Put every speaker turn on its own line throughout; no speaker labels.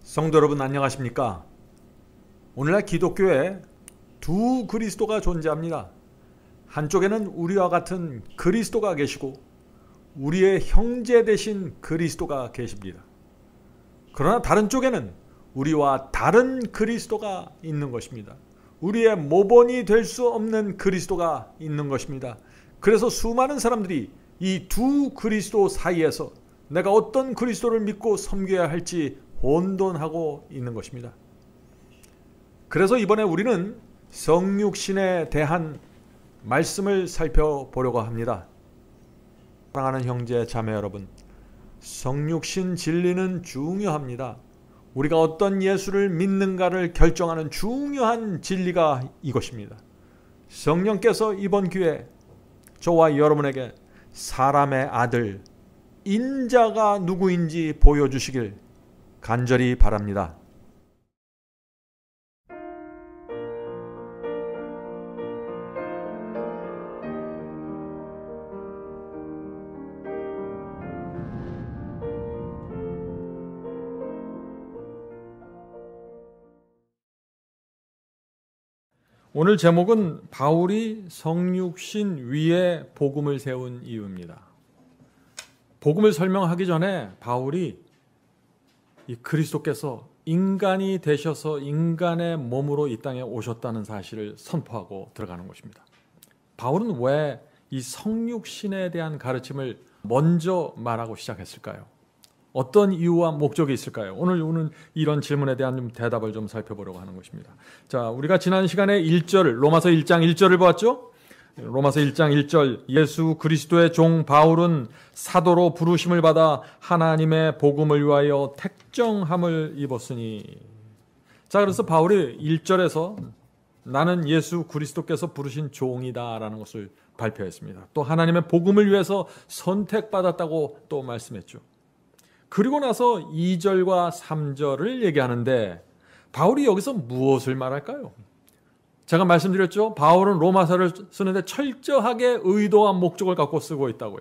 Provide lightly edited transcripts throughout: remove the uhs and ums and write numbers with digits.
성도 여러분 안녕하십니까? 오늘날 기독교에 두 그리스도가 존재합니다. 한쪽에는 우리와 같은 그리스도가 계시고 우리의 형제 되신 그리스도가 계십니다. 그러나 다른 쪽에는 우리와 다른 그리스도가 있는 것입니다. 우리의 모본이 될 수 없는 그리스도가 있는 것입니다. 그래서 수많은 사람들이 이 두 그리스도 사이에서 내가 어떤 그리스도를 믿고 섬겨야 할지 혼돈하고 있는 것입니다. 그래서 이번에 우리는 성육신에 대한 말씀을 살펴보려고 합니다. 사랑하는 형제 자매 여러분, 성육신 진리는 중요합니다. 우리가 어떤 예수를 믿는가를 결정하는 중요한 진리가 이것입니다. 성령께서 이번 기회에 저와 여러분에게 사람의 아들 인자가 누구인지 보여주시길 간절히 바랍니다. 오늘 제목은 바울이 성육신 위에 복음을 세운 이유입니다. 복음을 설명하기 전에 바울이 이 그리스도께서 인간이 되셔서 인간의 몸으로 이 땅에 오셨다는 사실을 선포하고 들어가는 것입니다. 바울은 왜 이 성육신에 대한 가르침을 먼저 말하고 시작했을까요? 어떤 이유와 목적이 있을까요? 오늘 이런 질문에 대한 좀 대답을 좀 살펴보려고 하는 것입니다. 자, 우리가 지난 시간에 1절, 로마서 1장 1절을 보았죠? 로마서 1장 1절, 예수 그리스도의 종 바울은 사도로 부르심을 받아 하나님의 복음을 위하여 택정함을 입었으니. 자, 그래서 바울이 1절에서 나는 예수 그리스도께서 부르신 종이다 라는 것을 발표했습니다. 또 하나님의 복음을 위해서 선택받았다고 또 말씀했죠. 그리고 나서 2절과 3절을 얘기하는데 바울이 여기서 무엇을 말할까요? 제가 말씀드렸죠. 바울은 로마서를 쓰는데 철저하게 의도와 목적을 갖고 쓰고 있다고요.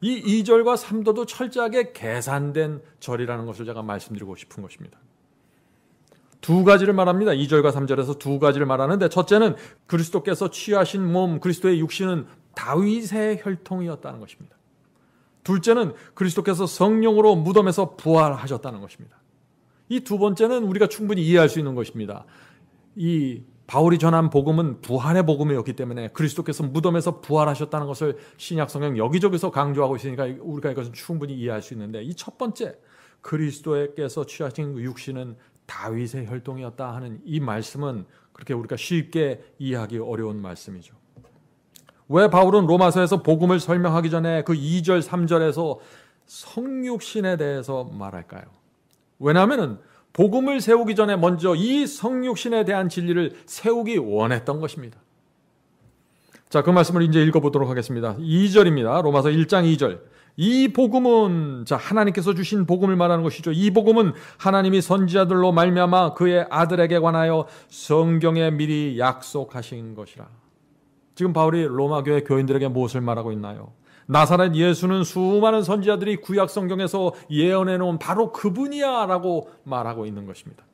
이 2절과 3절도 철저하게 계산된 절이라는 것을 제가 말씀드리고 싶은 것입니다. 두 가지를 말합니다. 2절과 3절에서 두 가지를 말하는데 첫째는 그리스도께서 취하신 몸, 그리스도의 육신은 다윗의 혈통이었다는 것입니다. 둘째는 그리스도께서 성령으로 무덤에서 부활하셨다는 것입니다. 이 두 번째는 우리가 충분히 이해할 수 있는 것입니다. 이 바울이 전한 복음은 부활의 복음이었기 때문에 그리스도께서 무덤에서 부활하셨다는 것을 신약 성경 여기저기서 강조하고 있으니까 우리가 이것은 충분히 이해할 수 있는데 이 첫 번째 그리스도께서 취하신 육신은 다윗의 혈통이었다 하는 이 말씀은 그렇게 우리가 쉽게 이해하기 어려운 말씀이죠. 왜 바울은 로마서에서 복음을 설명하기 전에 그 2절, 3절에서 성육신에 대해서 말할까요? 왜냐하면 복음을 세우기 전에 먼저 이 성육신에 대한 진리를 세우기 원했던 것입니다. 자, 그 말씀을 이제 읽어보도록 하겠습니다. 2절입니다. 로마서 1장 2절. 이 복음은 하나님께서 주신 복음을 말하는 것이죠. 이 복음은 하나님이 선지자들로 말미암아 그의 아들에게 관하여 성경에 미리 약속하신 것이라. 지금 바울이 로마 교회 교인들에게 무엇을 말하고 있나요? 나사렛 예수는 수많은 선지자들이 구약 성경에서 예언해 놓은 바로 그분이야 라고 말하고 있는 것입니다.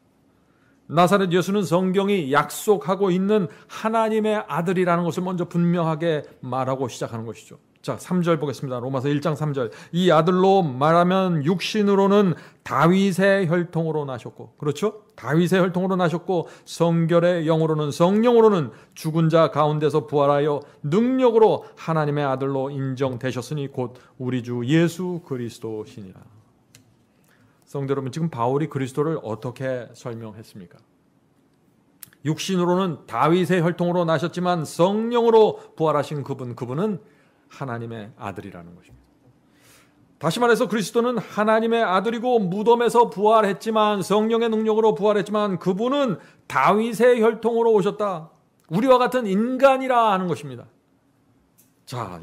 나사렛 예수는 성경이 약속하고 있는 하나님의 아들이라는 것을 먼저 분명하게 말하고 시작하는 것이죠. 자, 3절 보겠습니다. 로마서 1장 3절. 이 아들로 말하면 육신으로는 다윗의 혈통으로 나셨고, 그렇죠? 다윗의 혈통으로 나셨고, 성결의 영으로는, 성령으로는 죽은 자 가운데서 부활하여 능력으로 하나님의 아들로 인정되셨으니 곧 우리 주 예수 그리스도시니라. 성도 여러분, 지금 바울이 그리스도를 어떻게 설명했습니까? 육신으로는 다윗의 혈통으로 나셨지만 성령으로 부활하신 그분은 하나님의 아들이라는 것입니다. 다시 말해서 그리스도는 하나님의 아들이고 무덤에서 부활했지만 성령의 능력으로 부활했지만 그분은 다윗의 혈통으로 오셨다. 우리와 같은 인간이라 하는 것입니다. 자,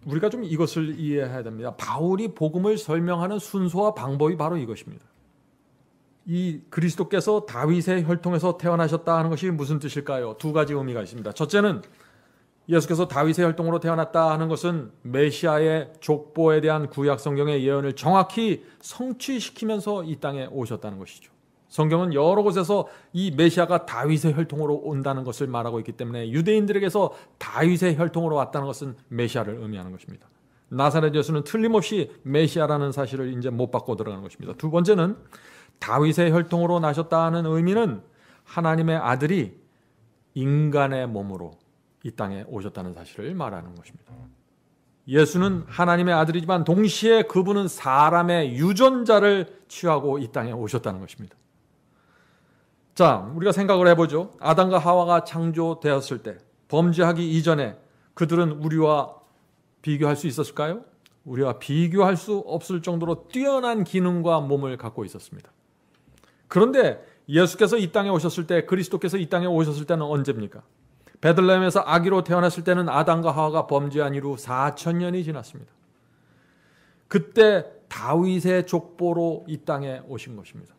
우리가 좀 이것을 이해해야 됩니다. 바울이 복음을 설명하는 순서와 방법이 바로 이것입니다. 이 그리스도께서 다윗의 혈통에서 태어나셨다 하는 것이 무슨 뜻일까요? 두 가지 의미가 있습니다. 첫째는 예수께서 다윗의 혈통으로 태어났다 하는 것은 메시아의 족보에 대한 구약 성경의 예언을 정확히 성취시키면서 이 땅에 오셨다는 것이죠. 성경은 여러 곳에서 이 메시아가 다윗의 혈통으로 온다는 것을 말하고 있기 때문에 유대인들에게서 다윗의 혈통으로 왔다는 것은 메시아를 의미하는 것입니다. 나사렛 예수는 틀림없이 메시아라는 사실을 이제 못 받고 들어가는 것입니다. 두 번째는 다윗의 혈통으로 나셨다는 의미는 하나님의 아들이 인간의 몸으로 이 땅에 오셨다는 사실을 말하는 것입니다. 예수는 하나님의 아들이지만 동시에 그분은 사람의 유전자를 취하고 이 땅에 오셨다는 것입니다. 자, 우리가 생각을 해보죠. 아담과 하와가 창조되었을 때, 범죄하기 이전에 그들은 우리와 비교할 수 있었을까요? 우리와 비교할 수 없을 정도로 뛰어난 기능과 몸을 갖고 있었습니다. 그런데 예수께서 이 땅에 오셨을 때, 그리스도께서 이 땅에 오셨을 때는 언제입니까? 베들레헴에서 아기로 태어났을 때는 아담과 하와가 범죄한 이후 4,000년이 지났습니다. 그때 다윗의 족보로 이 땅에 오신 것입니다.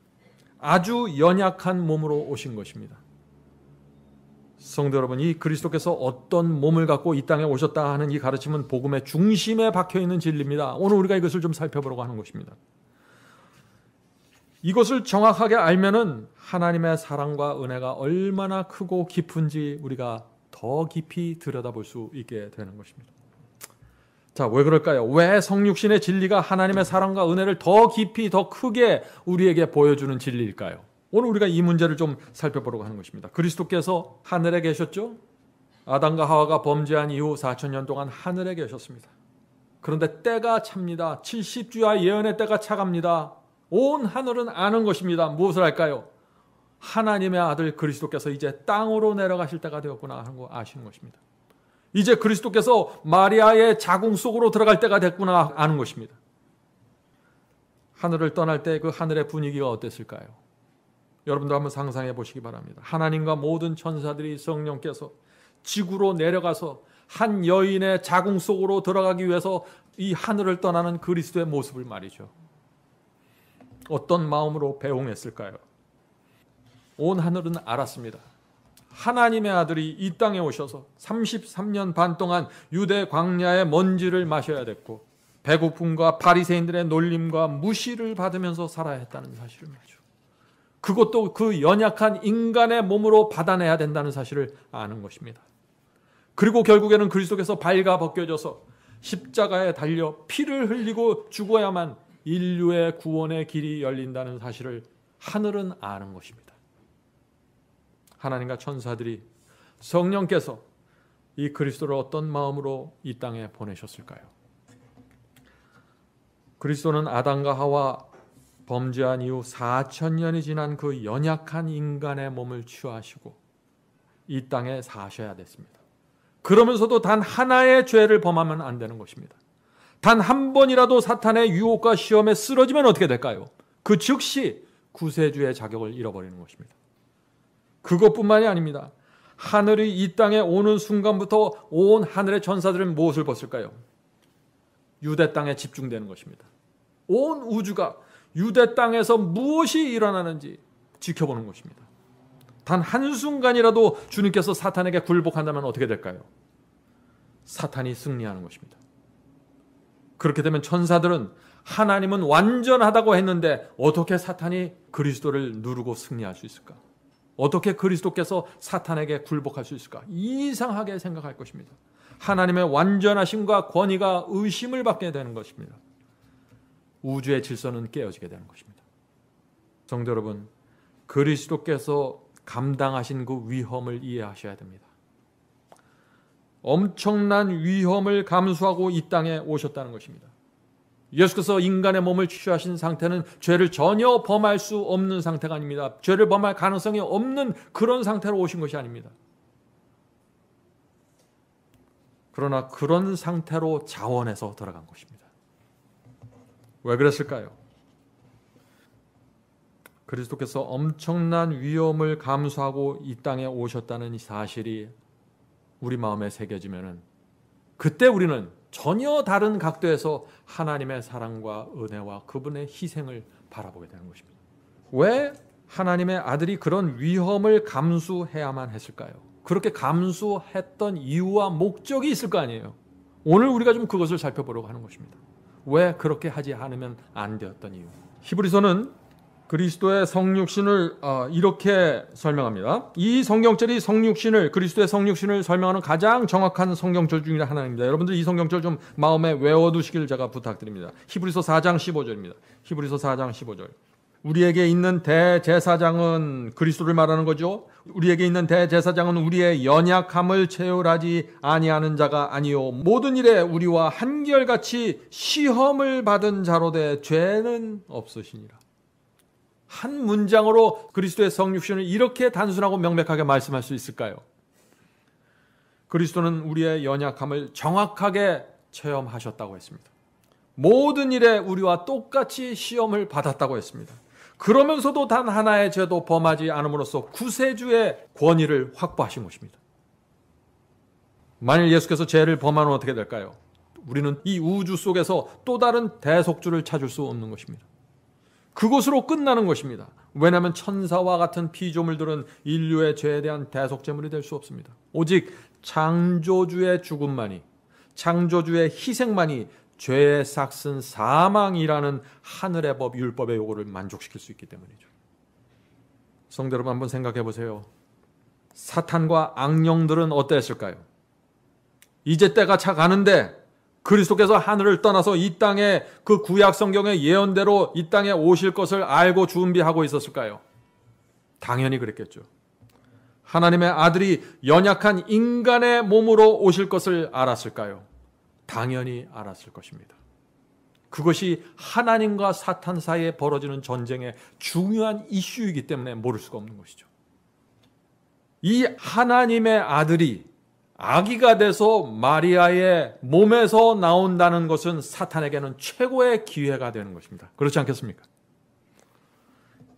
아주 연약한 몸으로 오신 것입니다. 성도 여러분, 이 그리스도께서 어떤 몸을 갖고 이 땅에 오셨다 하는 이 가르침은 복음의 중심에 박혀있는 진리입니다. 오늘 우리가 이것을 좀 살펴보려고 하는 것입니다. 이것을 정확하게 알면은 하나님의 사랑과 은혜가 얼마나 크고 깊은지 우리가 더 깊이 들여다볼 수 있게 되는 것입니다. 자, 왜 그럴까요? 왜 성육신의 진리가 하나님의 사랑과 은혜를 더 깊이 더 크게 우리에게 보여주는 진리일까요? 오늘 우리가 이 문제를 좀 살펴보려고 하는 것입니다. 그리스도께서 하늘에 계셨죠? 아담과 하와가 범죄한 이후 4,000년 동안 하늘에 계셨습니다. 그런데 때가 찹니다. 70주야 예언의 때가 차갑니다. 온 하늘은 아는 것입니다. 무엇을 할까요? 하나님의 아들 그리스도께서 이제 땅으로 내려가실 때가 되었구나 하는 거 아시는 것입니다. 이제 그리스도께서 마리아의 자궁 속으로 들어갈 때가 됐구나 아는 것입니다. 하늘을 떠날 때 그 하늘의 분위기가 어땠을까요? 여러분도 한번 상상해 보시기 바랍니다. 하나님과 모든 천사들이 성령께서 지구로 내려가서 한 여인의 자궁 속으로 들어가기 위해서 이 하늘을 떠나는 그리스도의 모습을 말이죠. 어떤 마음으로 배웅했을까요? 온 하늘은 알았습니다. 하나님의 아들이 이 땅에 오셔서 33년 반 동안 유대 광야의 먼지를 마셔야 됐고 배고픔과 바리새인들의 놀림과 무시를 받으면서 살아야 했다는 사실을 말이죠. 그것도 그 연약한 인간의 몸으로 받아내야 된다는 사실을 아는 것입니다. 그리고 결국에는 그리스도께서 발가 벗겨져서 십자가에 달려 피를 흘리고 죽어야만 인류의 구원의 길이 열린다는 사실을 하늘은 아는 것입니다. 하나님과 천사들이 성령께서 이 그리스도를 어떤 마음으로 이 땅에 보내셨을까요? 그리스도는 아담과 하와 범죄한 이후 4,000년이 지난 그 연약한 인간의 몸을 취하시고 이 땅에 사셔야 됐습니다. 그러면서도 단 하나의 죄를 범하면 안 되는 것입니다. 단 한 번이라도 사탄의 유혹과 시험에 쓰러지면 어떻게 될까요? 그 즉시 구세주의 자격을 잃어버리는 것입니다. 그것뿐만이 아닙니다. 하늘이 이 땅에 오는 순간부터 온 하늘의 천사들은 무엇을 벗을까요? 유대 땅에 집중되는 것입니다. 온 우주가 유대 땅에서 무엇이 일어나는지 지켜보는 것입니다. 단 한순간이라도 주님께서 사탄에게 굴복한다면 어떻게 될까요? 사탄이 승리하는 것입니다. 그렇게 되면 천사들은 하나님은 완전하다고 했는데 어떻게 사탄이 그리스도를 누르고 승리할 수 있을까? 어떻게 그리스도께서 사탄에게 굴복할 수 있을까? 이상하게 생각할 것입니다. 하나님의 완전하심과 권위가 의심을 받게 되는 것입니다. 우주의 질서는 깨어지게 되는 것입니다. 성도 여러분, 그리스도께서 감당하신 그 위험을 이해하셔야 됩니다. 엄청난 위험을 감수하고 이 땅에 오셨다는 것입니다. 예수께서 인간의 몸을 취하신 상태는 죄를 전혀 범할 수 없는 상태가 아닙니다. 죄를 범할 가능성이 없는 그런 상태로 오신 것이 아닙니다. 그러나 그런 상태로 자원해서 들어간 것입니다. 왜 그랬을까요? 그리스도께서 엄청난 위험을 감수하고 이 땅에 오셨다는 이 사실이 우리 마음에 새겨지면은 그때 우리는 전혀 다른 각도에서 하나님의 사랑과 은혜와 그분의 희생을 바라보게 되는 것입니다. 왜 하나님의 아들이 그런 위험을 감수해야만 했을까요? 그렇게 감수했던 이유와 목적이 있을 거 아니에요. 오늘 우리가 좀 그것을 살펴보려고 하는 것입니다. 왜 그렇게 하지 않으면 안 되었던 이유. 히브리서는 그리스도의 성육신을 이렇게 설명합니다. 이 성경절이 그리스도의 성육신을 설명하는 가장 정확한 성경절 중에 하나입니다. 여러분들 이 성경절 좀 마음에 외워두시길 제가 부탁드립니다. 히브리서 4장 15절입니다. 히브리서 4장 15절. 우리에게 있는 대제사장은 그리스도를 말하는 거죠. 우리에게 있는 대제사장은 우리의 연약함을 체휼하지 아니하는 자가 아니요 모든 일에 우리와 한결같이 시험을 받은 자로 돼 죄는 없으시니라. 한 문장으로 그리스도의 성육신을 이렇게 단순하고 명백하게 말씀할 수 있을까요? 그리스도는 우리의 연약함을 정확하게 체험하셨다고 했습니다. 모든 일에 우리와 똑같이 시험을 받았다고 했습니다. 그러면서도 단 하나의 죄도 범하지 않음으로써 구세주의 권위를 확보하신 것입니다. 만일 예수께서 죄를 범하면 어떻게 될까요? 우리는 이 우주 속에서 또 다른 대속주를 찾을 수 없는 것입니다. 그것으로 끝나는 것입니다. 왜냐하면 천사와 같은 피조물들은 인류의 죄에 대한 대속제물이 될 수 없습니다. 오직 창조주의 죽음만이, 창조주의 희생만이 죄의 삭슨 사망이라는 하늘의 법, 율법의 요구를 만족시킬 수 있기 때문이죠. 성도 여러분 한번 생각해 보세요. 사탄과 악령들은 어땠을까요? 이제 때가 차 가는데 그리스도께서 하늘을 떠나서 이 땅에 그 구약 성경의 예언대로 이 땅에 오실 것을 알고 준비하고 있었을까요? 당연히 그랬겠죠. 하나님의 아들이 연약한 인간의 몸으로 오실 것을 알았을까요? 당연히 알았을 것입니다. 그것이 하나님과 사탄 사이에 벌어지는 전쟁의 중요한 이슈이기 때문에 모를 수가 없는 것이죠. 이 하나님의 아들이 아기가 돼서 마리아의 몸에서 나온다는 것은 사탄에게는 최고의 기회가 되는 것입니다. 그렇지 않겠습니까?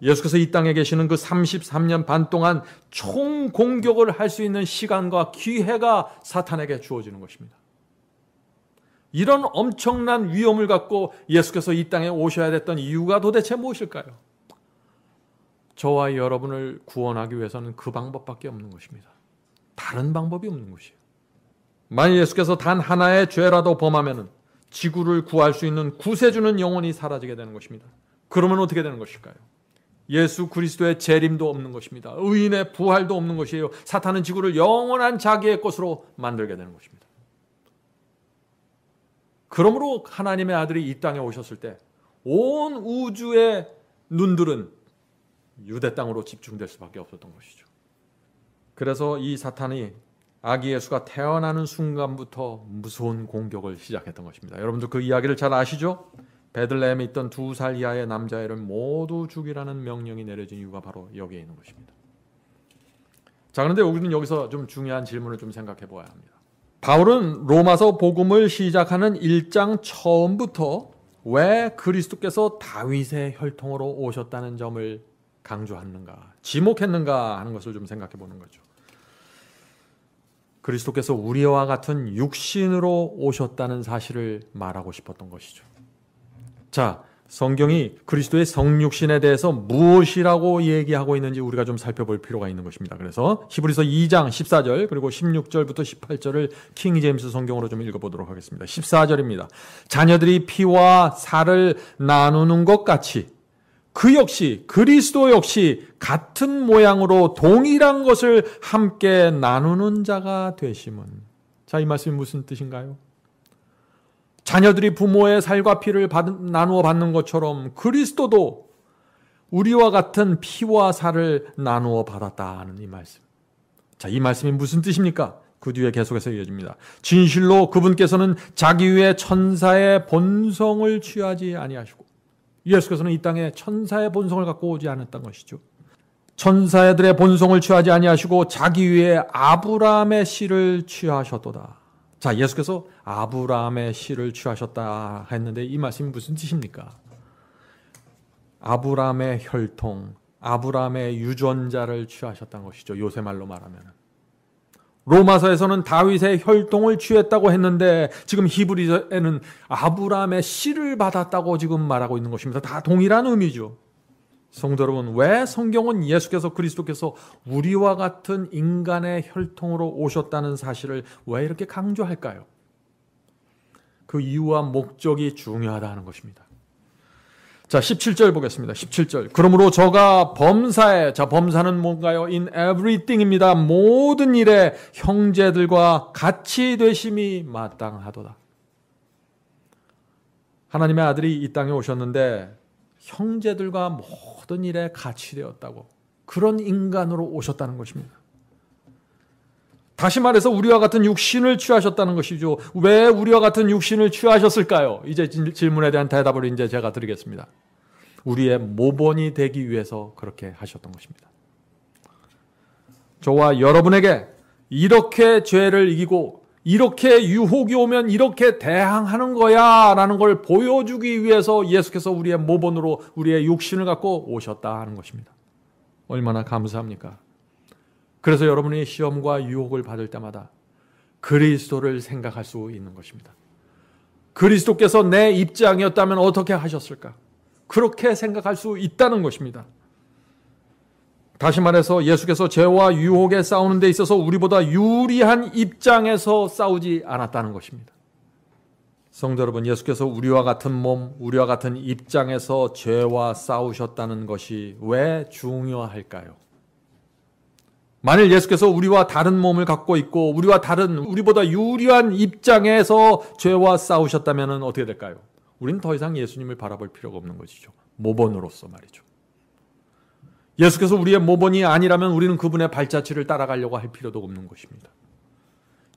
예수께서 이 땅에 계시는 그 33년 반 동안 총공격을 할 수 있는 시간과 기회가 사탄에게 주어지는 것입니다. 이런 엄청난 위험을 갖고 예수께서 이 땅에 오셔야 됐던 이유가 도대체 무엇일까요? 저와 여러분을 구원하기 위해서는 그 방법밖에 없는 것입니다. 다른 방법이 없는 것이에요. 만일 예수께서 단 하나의 죄라도 범하면 지구를 구할 수 있는 구세주는 영원히 사라지게 되는 것입니다. 그러면 어떻게 되는 것일까요? 예수 그리스도의 재림도 없는 것입니다. 의인의 부활도 없는 것이에요. 사탄은 지구를 영원한 자기의 것으로 만들게 되는 것입니다. 그러므로 하나님의 아들이 이 땅에 오셨을 때 온 우주의 눈들은 유대 땅으로 집중될 수밖에 없었던 것이죠. 그래서 이 사탄이 아기 예수가 태어나는 순간부터 무서운 공격을 시작했던 것입니다. 여러분들 그 이야기를 잘 아시죠? 베들레헴에 있던 2살 이하의 남자애를 모두 죽이라는 명령이 내려진 이유가 바로 여기에 있는 것입니다. 자, 그런데 우리는 여기서 좀 중요한 질문을 좀 생각해 보아야 합니다. 바울은 로마서 복음을 시작하는 1장 처음부터 왜 그리스도께서 다윗의 혈통으로 오셨다는 점을 강조하는가, 지목했는가 하는 것을 좀 생각해 보는 거죠. 그리스도께서 우리와 같은 육신으로 오셨다는 사실을 말하고 싶었던 것이죠. 자, 성경이 그리스도의 성육신에 대해서 무엇이라고 얘기하고 있는지 우리가 좀 살펴볼 필요가 있는 것입니다. 그래서 히브리서 2장 14절 그리고 16절부터 18절을 킹 제임스 성경으로 좀 읽어보도록 하겠습니다. 14절입니다. 자녀들이 피와 살을 나누는 것 같이 그 역시 그리스도 역시 같은 모양으로 동일한 것을 함께 나누는 자가 되심은. 자, 이 말씀이 무슨 뜻인가요? 자녀들이 부모의 살과 피를 나누어 받는 것처럼 그리스도도 우리와 같은 피와 살을 나누어 받았다는 이 말씀. 자, 이 말씀이 무슨 뜻입니까? 그 뒤에 계속해서 이어집니다. 진실로 그분께서는 자기 위에 천사의 본성을 취하지 아니하시고, 예수께서는 이 땅에 천사의 본성을 갖고 오지 않았던 것이죠. 천사들의 본성을 취하지 아니하시고 자기 위에 아브라함의 씨를 취하셨도다. 자, 예수께서 아브라함의 씨를 취하셨다 했는데 이 말씀이 무슨 뜻입니까? 아브라함의 혈통, 아브라함의 유전자를 취하셨다는 것이죠. 요새 말로 말하면. 로마서에서는 다윗의 혈통을 취했다고 했는데 지금 히브리서에는 아브라함의 씨를 받았다고 지금 말하고 있는 것입니다. 다 동일한 의미죠. 성도 여러분, 왜 성경은 예수께서 그리스도께서 우리와 같은 인간의 혈통으로 오셨다는 사실을 왜 이렇게 강조할까요? 그 이유와 목적이 중요하다 하는 것입니다. 자, 17절 보겠습니다. 17절. 그러므로 저가 범사에, 자, 범사는 뭔가요? In everything입니다. 모든 일에 형제들과 같이 되심이 마땅하도다. 하나님의 아들이 이 땅에 오셨는데 형제들과 모든 일에 같이 되었다고, 그런 인간으로 오셨다는 것입니다. 다시 말해서 우리와 같은 육신을 취하셨다는 것이죠. 왜 우리와 같은 육신을 취하셨을까요? 이제 질문에 대한 대답을 이제 제가 드리겠습니다. 우리의 모본이 되기 위해서 그렇게 하셨던 것입니다. 저와 여러분에게 이렇게 죄를 이기고 이렇게 유혹이 오면 이렇게 대항하는 거야 라는 걸 보여주기 위해서 예수께서 우리의 모본으로 우리의 육신을 갖고 오셨다 하는 것입니다. 얼마나 감사합니까? 그래서 여러분이 시험과 유혹을 받을 때마다 그리스도를 생각할 수 있는 것입니다. 그리스도께서 내 입장이었다면 어떻게 하셨을까? 그렇게 생각할 수 있다는 것입니다. 다시 말해서 예수께서 죄와 유혹에 싸우는 데 있어서 우리보다 유리한 입장에서 싸우지 않았다는 것입니다. 성도 여러분, 예수께서 우리와 같은 몸, 우리와 같은 입장에서 죄와 싸우셨다는 것이 왜 중요할까요? 만일 예수께서 우리와 다른 몸을 갖고 있고 우리보다 유리한 입장에서 죄와 싸우셨다면 어떻게 될까요? 우리는 더 이상 예수님을 바라볼 필요가 없는 것이죠. 모본으로서 말이죠. 예수께서 우리의 모본이 아니라면 우리는 그분의 발자취를 따라가려고 할 필요도 없는 것입니다.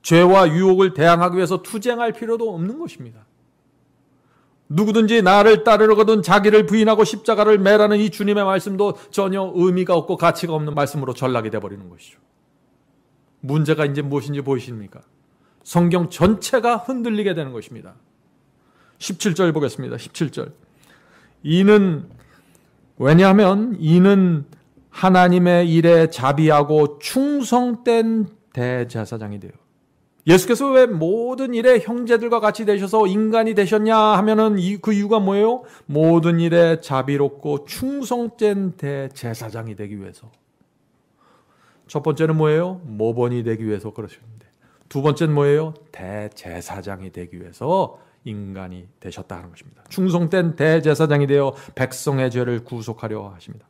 죄와 유혹을 대항하기 위해서 투쟁할 필요도 없는 것입니다. 누구든지 나를 따르려거든 자기를 부인하고 십자가를 매라는 이 주님의 말씀도 전혀 의미가 없고 가치가 없는 말씀으로 전락이 되어버리는 것이죠. 문제가 이제 무엇인지 보이십니까? 성경 전체가 흔들리게 되는 것입니다. 17절 보겠습니다. 17절. 왜냐하면 이는 하나님의 일에 자비하고 충성된 대제사장이 돼요. 예수께서 왜 모든 일에 형제들과 같이 되셔서 인간이 되셨냐 하면은 그 이유가 뭐예요? 모든 일에 자비롭고 충성된 대제사장이 되기 위해서. 첫 번째는 뭐예요? 모본이 되기 위해서 그러셨는데, 두 번째는 뭐예요? 대제사장이 되기 위해서 인간이 되셨다 하는 것입니다. 충성된 대제사장이 되어 백성의 죄를 구속하려 하십니다.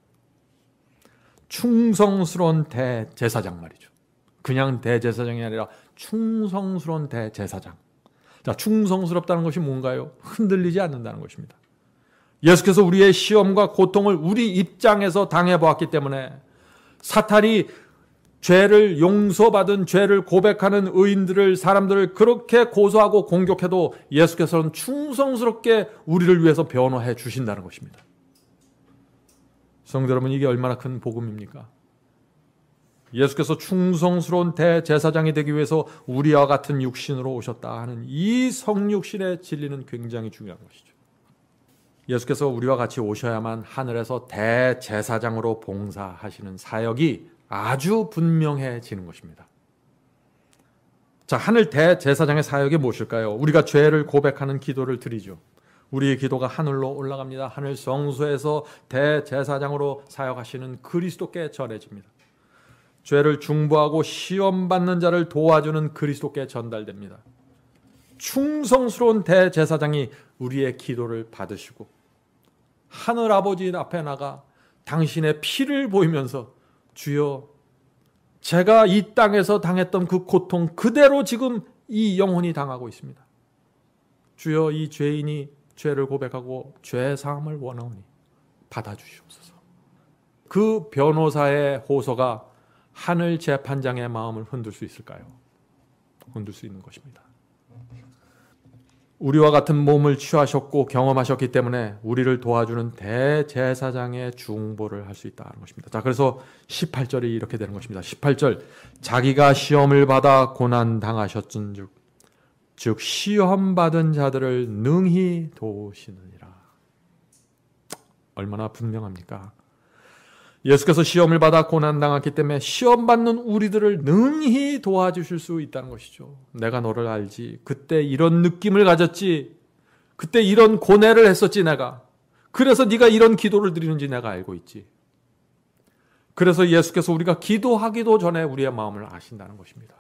충성스러운 대제사장 말이죠. 그냥 대제사장이 아니라 충성스러운 대제사장. 자, 충성스럽다는 것이 뭔가요? 흔들리지 않는다는 것입니다. 예수께서 우리의 시험과 고통을 우리 입장에서 당해보았기 때문에 사탄이 죄를 용서받은, 죄를 고백하는 의인들을, 사람들을 그렇게 고소하고 공격해도 예수께서는 충성스럽게 우리를 위해서 변호해 주신다는 것입니다. 성도 여러분, 이게 얼마나 큰 복음입니까? 예수께서 충성스러운 대제사장이 되기 위해서 우리와 같은 육신으로 오셨다 하는 이 성육신의 진리는 굉장히 중요한 것이죠. 예수께서 우리와 같이 오셔야만 하늘에서 대제사장으로 봉사하시는 사역이 아주 분명해지는 것입니다. 자, 하늘 대제사장의 사역이 무엇일까요? 우리가 죄를 고백하는 기도를 드리죠. 우리의 기도가 하늘로 올라갑니다. 하늘 성소에서 대제사장으로 사역하시는 그리스도께 전해집니다. 죄를 중보하고 시험받는 자를 도와주는 그리스도께 전달됩니다. 충성스러운 대제사장이 우리의 기도를 받으시고 하늘 아버지 앞에 나가 당신의 피를 보이면서 주여, 제가 이 땅에서 당했던 그 고통 그대로 지금 이 영혼이 당하고 있습니다. 주여, 이 죄인이 죄를 고백하고 죄 사함을 원하오니 받아주시옵소서. 그 변호사의 호소가 하늘 재판장의 마음을 흔들 수 있을까요? 흔들 수 있는 것입니다. 우리와 같은 몸을 취하셨고 경험하셨기 때문에 우리를 도와주는 대제사장의 중보를 할 수 있다는 것입니다. 자, 그래서 18절이 이렇게 되는 것입니다. 18절, 자기가 시험을 받아 고난당하셨은즉 즉 시험받은 자들을 능히 도우시느니라. 얼마나 분명합니까? 예수께서 시험을 받아 고난당했기 때문에 시험받는 우리들을 능히 도와주실 수 있다는 것이죠. 내가 너를 알지. 그때 이런 느낌을 가졌지. 그때 이런 고뇌를 했었지 내가. 그래서 네가 이런 기도를 드리는지 내가 알고 있지. 그래서 예수께서 우리가 기도하기도 전에 우리의 마음을 아신다는 것입니다.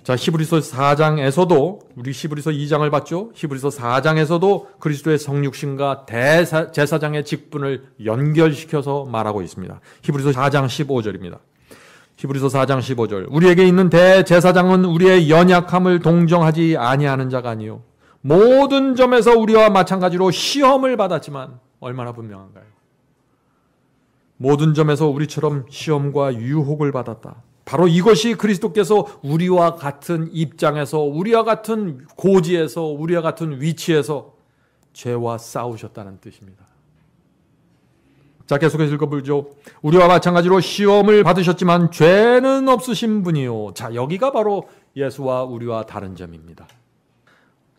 자, 히브리서 4장에서도 우리 히브리서 2장을 봤죠. 히브리서 4장에서도 그리스도의 성육신과 제사장의 직분을 연결시켜서 말하고 있습니다. 히브리서 4장 15절입니다. 히브리서 4장 15절. 우리에게 있는 대제사장은 우리의 연약함을 동정하지 아니하는 자가 아니요 모든 점에서 우리와 마찬가지로 시험을 받았지만 얼마나 분명한가요? 모든 점에서 우리처럼 시험과 유혹을 받았다. 바로 이것이 그리스도께서 우리와 같은 입장에서, 우리와 같은 고지에서, 우리와 같은 위치에서 죄와 싸우셨다는 뜻입니다. 자, 계속해서 읽어보죠. 우리와 마찬가지로 시험을 받으셨지만 죄는 없으신 분이요. 자, 여기가 바로 예수와 우리와 다른 점입니다.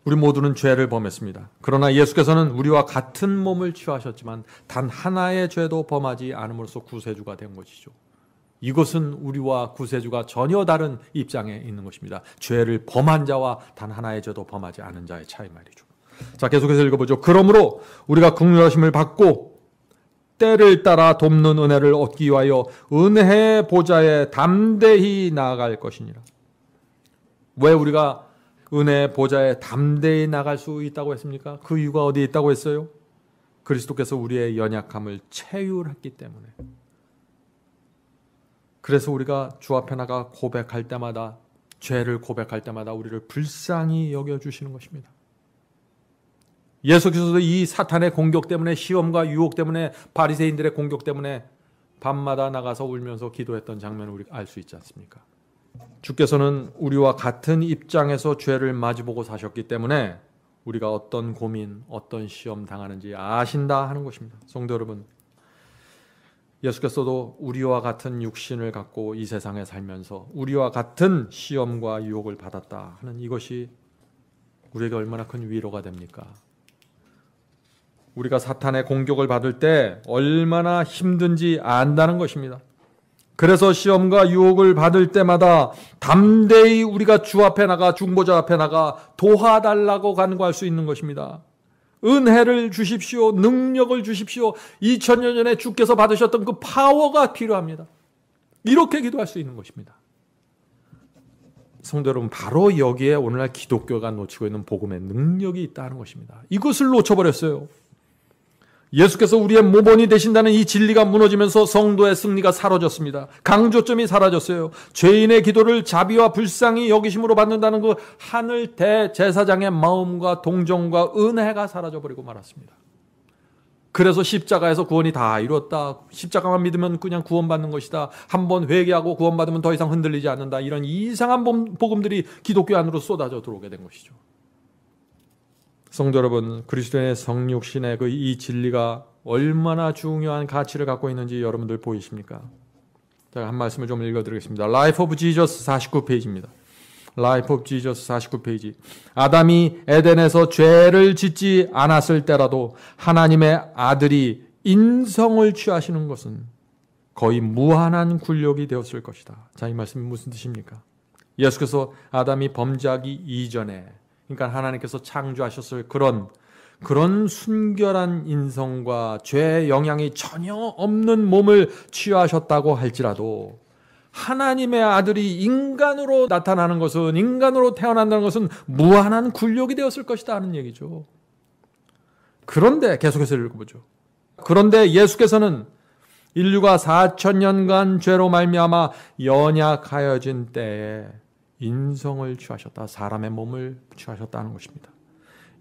우리 모두는 죄를 범했습니다. 그러나 예수께서는 우리와 같은 몸을 취하셨지만 단 하나의 죄도 범하지 않음으로써 구세주가 된 것이죠. 이것은 우리와 구세주가 전혀 다른 입장에 있는 것입니다. 죄를 범한 자와 단 하나의 죄도 범하지 않은 자의 차이 말이죠. 자, 계속해서 읽어보죠. 그러므로 우리가 긍휼하심을 받고 때를 따라 돕는 은혜를 얻기 위하여 은혜의 보좌에 담대히 나아갈 것이니라. 왜 우리가 은혜의 보좌에 담대히 나갈 수 있다고 했습니까? 그 이유가 어디에 있다고 했어요? 그리스도께서 우리의 연약함을 체휼했기 때문에. 그래서 우리가 주 앞에 나가 고백할 때마다, 죄를 고백할 때마다 우리를 불쌍히 여겨주시는 것입니다. 예수께서도 이 사탄의 공격 때문에, 시험과 유혹 때문에, 바리새인들의 공격 때문에 밤마다 나가서 울면서 기도했던 장면을 우리가 알 수 있지 않습니까? 주께서는 우리와 같은 입장에서 죄를 마주보고 사셨기 때문에 우리가 어떤 고민, 어떤 시험 당하는지 아신다 하는 것입니다. 성도 여러분, 예수께서도 우리와 같은 육신을 갖고 이 세상에 살면서 우리와 같은 시험과 유혹을 받았다 하는 이것이 우리에게 얼마나 큰 위로가 됩니까? 우리가 사탄의 공격을 받을 때 얼마나 힘든지 안다는 것입니다. 그래서 시험과 유혹을 받을 때마다 담대히 우리가 주 앞에 나가, 중보자 앞에 나가 도와달라고 간구할 수 있는 것입니다. 은혜를 주십시오. 능력을 주십시오. 2000년 전에 주께서 받으셨던 그 파워가 필요합니다. 이렇게 기도할 수 있는 것입니다. 성도 여러분, 바로 여기에 오늘날 기독교가 놓치고 있는 복음의 능력이 있다는 것입니다. 이것을 놓쳐버렸어요. 예수께서 우리의 모본이 되신다는 이 진리가 무너지면서 성도의 승리가 사라졌습니다. 강조점이 사라졌어요. 죄인의 기도를 자비와 불쌍히 여기심으로 받는다는 그 하늘 대제사장의 마음과 동정과 은혜가 사라져버리고 말았습니다. 그래서 십자가에서 구원이 다 이루었다. 십자가만 믿으면 그냥 구원받는 것이다. 한번 회개하고 구원받으면 더 이상 흔들리지 않는다. 이런 이상한 복음들이 기독교 안으로 쏟아져 들어오게 된 것이죠. 성도 여러분, 그리스도의 성육신의 이 진리가 얼마나 중요한 가치를 갖고 있는지 여러분들 보이십니까? 제가 한 말씀을 좀 읽어드리겠습니다. Life of Jesus 49페이지입니다. Life of Jesus 49페이지. 아담이 에덴에서 죄를 짓지 않았을 때라도 하나님의 아들이 인성을 취하시는 것은 거의 무한한 굴욕이 되었을 것이다. 자, 이 말씀이 무슨 뜻입니까? 예수께서 아담이 범죄하기 이전에, 그러니까 하나님께서 창조하셨을 그런 순결한 인성과 죄의 영향이 전혀 없는 몸을 취하셨다고 할지라도 하나님의 아들이 인간으로 나타나는 것은, 인간으로 태어난다는 것은 무한한 굴욕이 되었을 것이다 하는 얘기죠. 그런데 계속해서 읽어보죠. 그런데 예수께서는 인류가 4000년간 죄로 말미암아 연약하여진 때에 인성을 취하셨다. 사람의 몸을 취하셨다는 것입니다.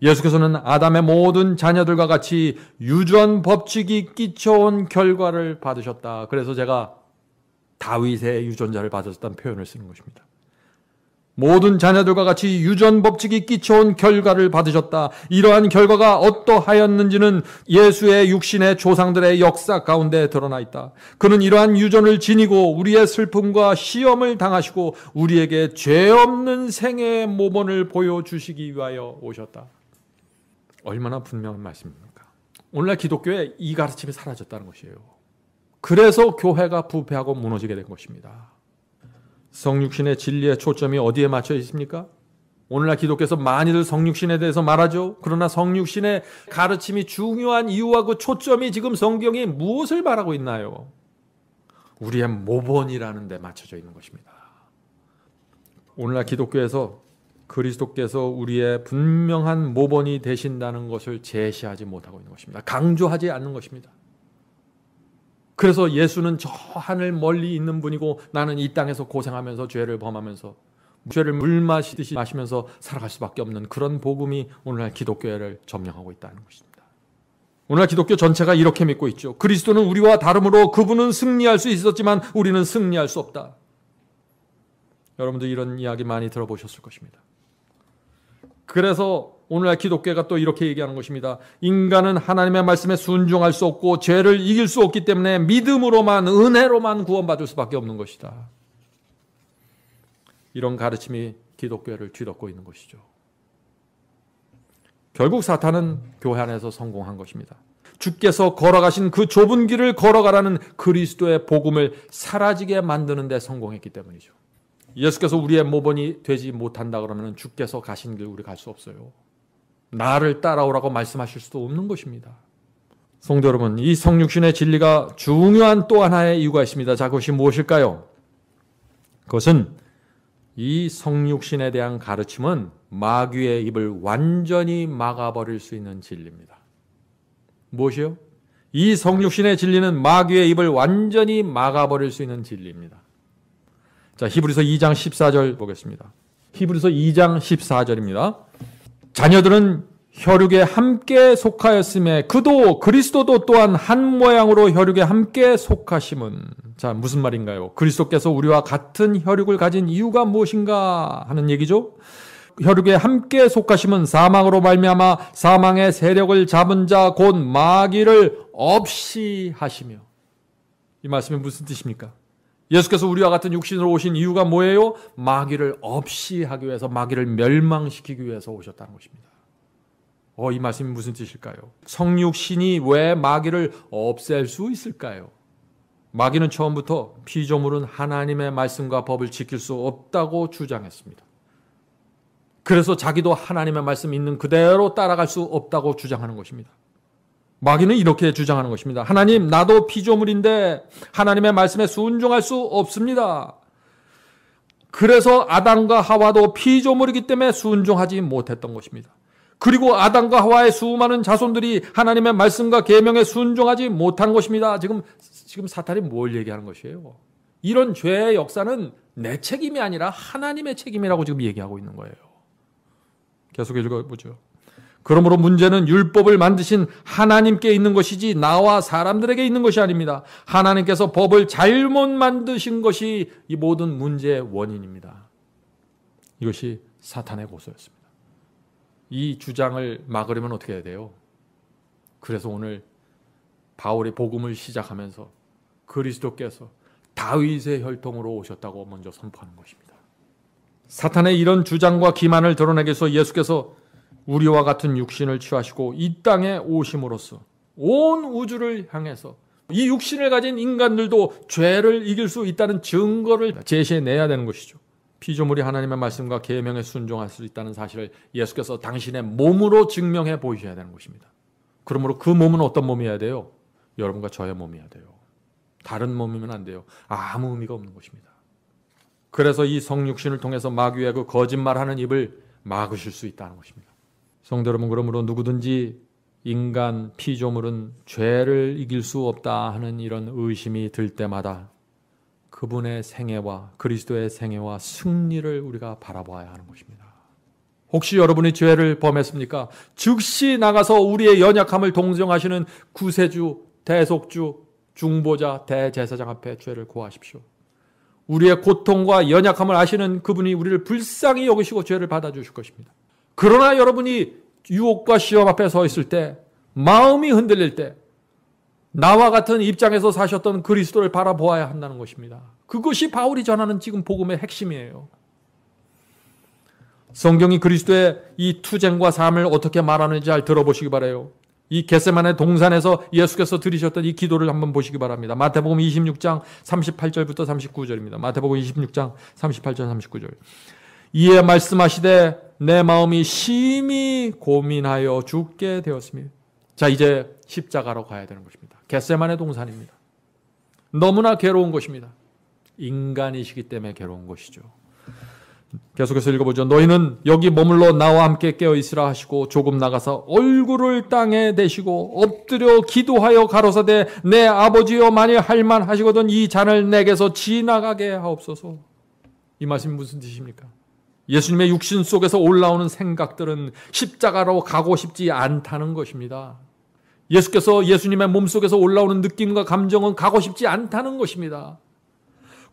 예수께서는 아담의 모든 자녀들과 같이 유전 법칙이 끼쳐온 결과를 받으셨다. 그래서 제가 다윗의 유전자를 받으셨다는 표현을 쓰는 것입니다. 모든 자녀들과 같이 유전 법칙이 끼쳐온 결과를 받으셨다. 이러한 결과가 어떠하였는지는 예수의 육신의 조상들의 역사 가운데 드러나 있다. 그는 이러한 유전을 지니고 우리의 슬픔과 시험을 당하시고 우리에게 죄 없는 생애의 모본을 보여주시기 위하여 오셨다. 얼마나 분명한 말씀입니까? 오늘날 기독교에 이 가르침이 사라졌다는 것이에요. 그래서 교회가 부패하고 무너지게 된 것입니다. 성육신의 진리의 초점이 어디에 맞춰 있습니까? 오늘날 기독교에서 많이들 성육신에 대해서 말하죠. 그러나 성육신의 가르침이 중요한 이유와 그 초점이 지금 성경이 무엇을 말하고 있나요? 우리의 모본이라는 데 맞춰져 있는 것입니다. 오늘날 기독교에서 그리스도께서 우리의 분명한 모본이 되신다는 것을 제시하지 못하고 있는 것입니다. 강조하지 않는 것입니다. 그래서 예수는 저 하늘 멀리 있는 분이고 나는 이 땅에서 고생하면서 죄를 범하면서 죄를 물 마시듯이 마시면서 살아갈 수밖에 없는 그런 복음이 오늘날 기독교를 점령하고 있다는 것입니다. 오늘날 기독교 전체가 이렇게 믿고 있죠. 그리스도는 우리와 다르므로 그분은 승리할 수 있었지만 우리는 승리할 수 없다. 여러분도 이런 이야기 많이 들어보셨을 것입니다. 그래서 오늘날 기독교가 또 이렇게 얘기하는 것입니다. 인간은 하나님의 말씀에 순종할 수 없고 죄를 이길 수 없기 때문에 믿음으로만, 은혜로만 구원받을 수밖에 없는 것이다. 이런 가르침이 기독교를 뒤덮고 있는 것이죠. 결국 사탄은 교회 안에서 성공한 것입니다. 주께서 걸어가신 그 좁은 길을 걸어가라는 그리스도의 복음을 사라지게 만드는 데 성공했기 때문이죠. 예수께서 우리의 모본이 되지 못한다 그러면 주께서 가신 길 우리 갈 수 없어요. 나를 따라오라고 말씀하실 수도 없는 것입니다. 성도 여러분, 이 성육신의 진리가 중요한 또 하나의 이유가 있습니다. 자, 그것이 무엇일까요? 그것은 이 성육신에 대한 가르침은 마귀의 입을 완전히 막아버릴 수 있는 진리입니다. 무엇이요? 이 성육신의 진리는 마귀의 입을 완전히 막아버릴 수 있는 진리입니다. 자, 히브리서 2장 14절 보겠습니다. 히브리서 2장 14절입니다. 자녀들은 혈육에 함께 속하였음에 그도 그리스도도 또한 한 모양으로 혈육에 함께 속하심은, 자, 무슨 말인가요? 그리스도께서 우리와 같은 혈육을 가진 이유가 무엇인가 하는 얘기죠. 혈육에 함께 속하심은 사망으로 말미암아 사망의 세력을 잡은 자 곧 마귀를 없이 하시며. 이 말씀이 무슨 뜻입니까? 예수께서 우리와 같은 육신으로 오신 이유가 뭐예요? 마귀를 없이 하기 위해서, 마귀를 멸망시키기 위해서 오셨다는 것입니다. 이 말씀이 무슨 뜻일까요? 성육신이 왜 마귀를 없앨 수 있을까요? 마귀는 처음부터 피조물은 하나님의 말씀과 법을 지킬 수 없다고 주장했습니다. 그래서 자기도 하나님의 말씀 있는 그대로 따라갈 수 없다고 주장하는 것입니다. 마귀는 이렇게 주장하는 것입니다. 하나님, 나도 피조물인데 하나님의 말씀에 순종할 수 없습니다. 그래서 아담과 하와도 피조물이기 때문에 순종하지 못했던 것입니다. 그리고 아담과 하와의 수많은 자손들이 하나님의 말씀과 계명에 순종하지 못한 것입니다. 지금 사탄이 뭘 얘기하는 것이에요? 이런 죄의 역사는 내 책임이 아니라 하나님의 책임이라고 지금 얘기하고 있는 거예요. 계속 읽어보죠. 그러므로 문제는 율법을 만드신 하나님께 있는 것이지 나와 사람들에게 있는 것이 아닙니다. 하나님께서 법을 잘못 만드신 것이 이 모든 문제의 원인입니다. 이것이 사탄의 고소였습니다. 이 주장을 막으려면 어떻게 해야 돼요? 그래서 오늘 바울이 복음을 시작하면서 그리스도께서 다윗의 혈통으로 오셨다고 먼저 선포하는 것입니다. 사탄의 이런 주장과 기만을 드러내기 위해서 예수께서 우리와 같은 육신을 취하시고 이 땅에 오심으로써 온 우주를 향해서 이 육신을 가진 인간들도 죄를 이길 수 있다는 증거를 제시해내야 되는 것이죠. 피조물이 하나님의 말씀과 계명에 순종할 수 있다는 사실을 예수께서 당신의 몸으로 증명해 보이셔야 되는 것입니다. 그러므로 그 몸은 어떤 몸이어야 돼요? 여러분과 저의 몸이어야 돼요. 다른 몸이면 안 돼요. 아무 의미가 없는 것입니다. 그래서 이 성육신을 통해서 마귀의 그 거짓말하는 입을 막으실 수 있다는 것입니다. 성도 여러분, 그러므로 누구든지 인간 피조물은 죄를 이길 수 없다 하는 이런 의심이 들 때마다 그분의 생애와 그리스도의 생애와 승리를 우리가 바라봐야 하는 것입니다. 혹시 여러분이 죄를 범했습니까? 즉시 나가서 우리의 연약함을 동정하시는 구세주, 대속주, 중보자, 대제사장 앞에 죄를 고하십시오. 우리의 고통과 연약함을 아시는 그분이 우리를 불쌍히 여기시고 죄를 받아주실 것입니다. 그러나 여러분이 유혹과 시험 앞에 서 있을 때, 마음이 흔들릴 때 나와 같은 입장에서 사셨던 그리스도를 바라보아야 한다는 것입니다. 그것이 바울이 전하는 지금 복음의 핵심이에요. 성경이 그리스도의 이 투쟁과 삶을 어떻게 말하는지 잘 들어보시기 바라요. 이 겟세마네 동산에서 예수께서 드리셨던 이 기도를 한번 보시기 바랍니다. 마태복음 26장 38절부터 39절입니다. 마태복음 26장 38절 39절. 이에 말씀하시되 내 마음이 심히 고민하여 죽게 되었습니다. 자, 이제 십자가로 가야 되는 것입니다. 겟세마네 동산입니다. 너무나 괴로운 것입니다. 인간이시기 때문에 괴로운 것이죠. 계속해서 읽어보죠. 너희는 여기 머물러 나와 함께 깨어있으라 하시고 조금 나가서 얼굴을 땅에 대시고 엎드려 기도하여 가로사대 내 아버지여 만일 할만하시거든 이 잔을 내게서 지나가게 하옵소서. 이 말씀이 무슨 뜻입니까? 예수님의 육신 속에서 올라오는 생각들은 십자가로 가고 싶지 않다는 것입니다. 예수께서 예수님의 몸속에서 올라오는 느낌과 감정은 가고 싶지 않다는 것입니다.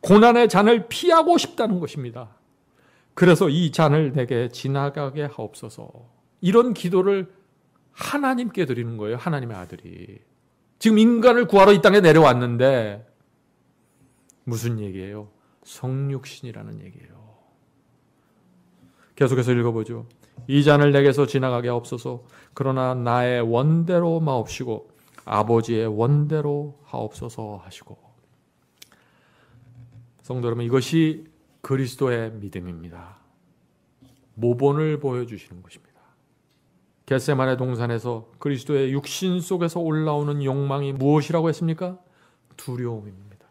고난의 잔을 피하고 싶다는 것입니다. 그래서 이 잔을 내게 지나가게 하옵소서. 이런 기도를 하나님께 드리는 거예요. 하나님의 아들이. 지금 인간을 구하러 이 땅에 내려왔는데 무슨 얘기예요? 성육신이라는 얘기예요. 계속해서 읽어보죠. 이 잔을 내게서 지나가게 하옵소서. 그러나 나의 원대로 마옵시고 아버지의 원대로 하옵소서 하시고. 성도 여러분, 이것이 그리스도의 믿음입니다. 모본을 보여주시는 것입니다. 겟세마네 동산에서 그리스도의 육신 속에서 올라오는 욕망이 무엇이라고 했습니까? 두려움입니다.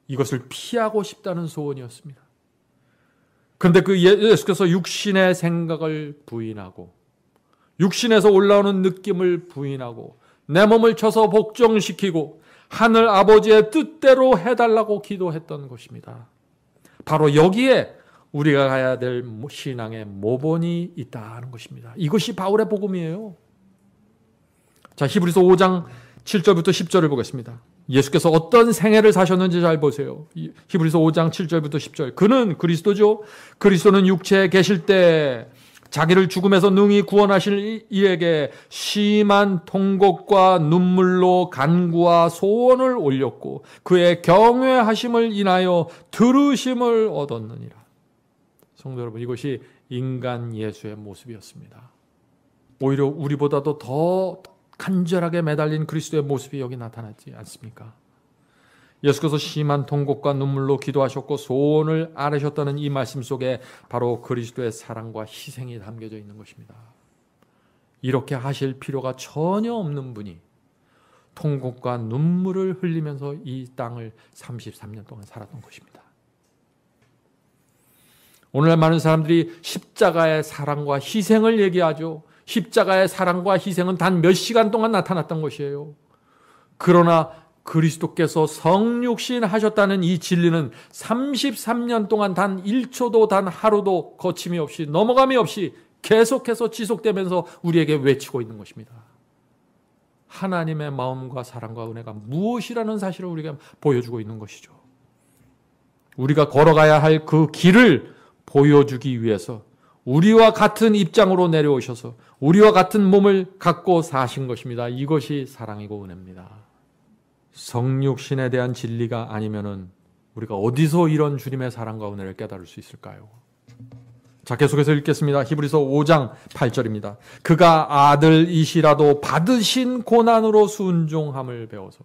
이것을 피하고 싶다는 소원이었습니다. 그런데 그 예수께서 육신의 생각을 부인하고 육신에서 올라오는 느낌을 부인하고 내 몸을 쳐서 복종시키고 하늘 아버지의 뜻대로 해달라고 기도했던 것입니다. 바로 여기에 우리가 가야 될 신앙의 모본이 있다는 것입니다. 이것이 바울의 복음이에요. 자, 히브리서 5장 7절부터 10절을 보겠습니다. 예수께서 어떤 생애를 사셨는지 잘 보세요. 히브리서 5장 7절부터 10절. 그는 그리스도죠. 그리스도는 육체에 계실 때 자기를 죽음에서 능히 구원하실 이에게 심한 통곡과 눈물로 간구와 소원을 올렸고 그의 경외하심을 인하여 들으심을 얻었느니라. 성도 여러분, 이것이 인간 예수의 모습이었습니다. 오히려 우리보다도 더 간절하게 매달린 그리스도의 모습이 여기 나타나지 않습니까? 예수께서 심한 통곡과 눈물로 기도하셨고 소원을 아뢰셨다는 이 말씀 속에 바로 그리스도의 사랑과 희생이 담겨져 있는 것입니다. 이렇게 하실 필요가 전혀 없는 분이 통곡과 눈물을 흘리면서 이 땅을 33년 동안 살았던 것입니다. 오늘날 많은 사람들이 십자가의 사랑과 희생을 얘기하죠. 십자가의 사랑과 희생은 단 몇 시간 동안 나타났던 것이에요. 그러나 그리스도께서 성육신 하셨다는 이 진리는 33년 동안 단 1초도 단 하루도 거침이 없이 넘어감이 없이 계속해서 지속되면서 우리에게 외치고 있는 것입니다. 하나님의 마음과 사랑과 은혜가 무엇이라는 사실을 우리가 보여주고 있는 것이죠. 우리가 걸어가야 할 그 길을 보여주기 위해서 우리와 같은 입장으로 내려오셔서 우리와 같은 몸을 갖고 사신 것입니다. 이것이 사랑이고 은혜입니다. 성육신에 대한 진리가 아니면은 우리가 어디서 이런 주님의 사랑과 은혜를 깨달을 수 있을까요? 자, 계속해서 읽겠습니다. 히브리서 5장 8절입니다. 그가 아들이시라도 받으신 고난으로 순종함을 배워서.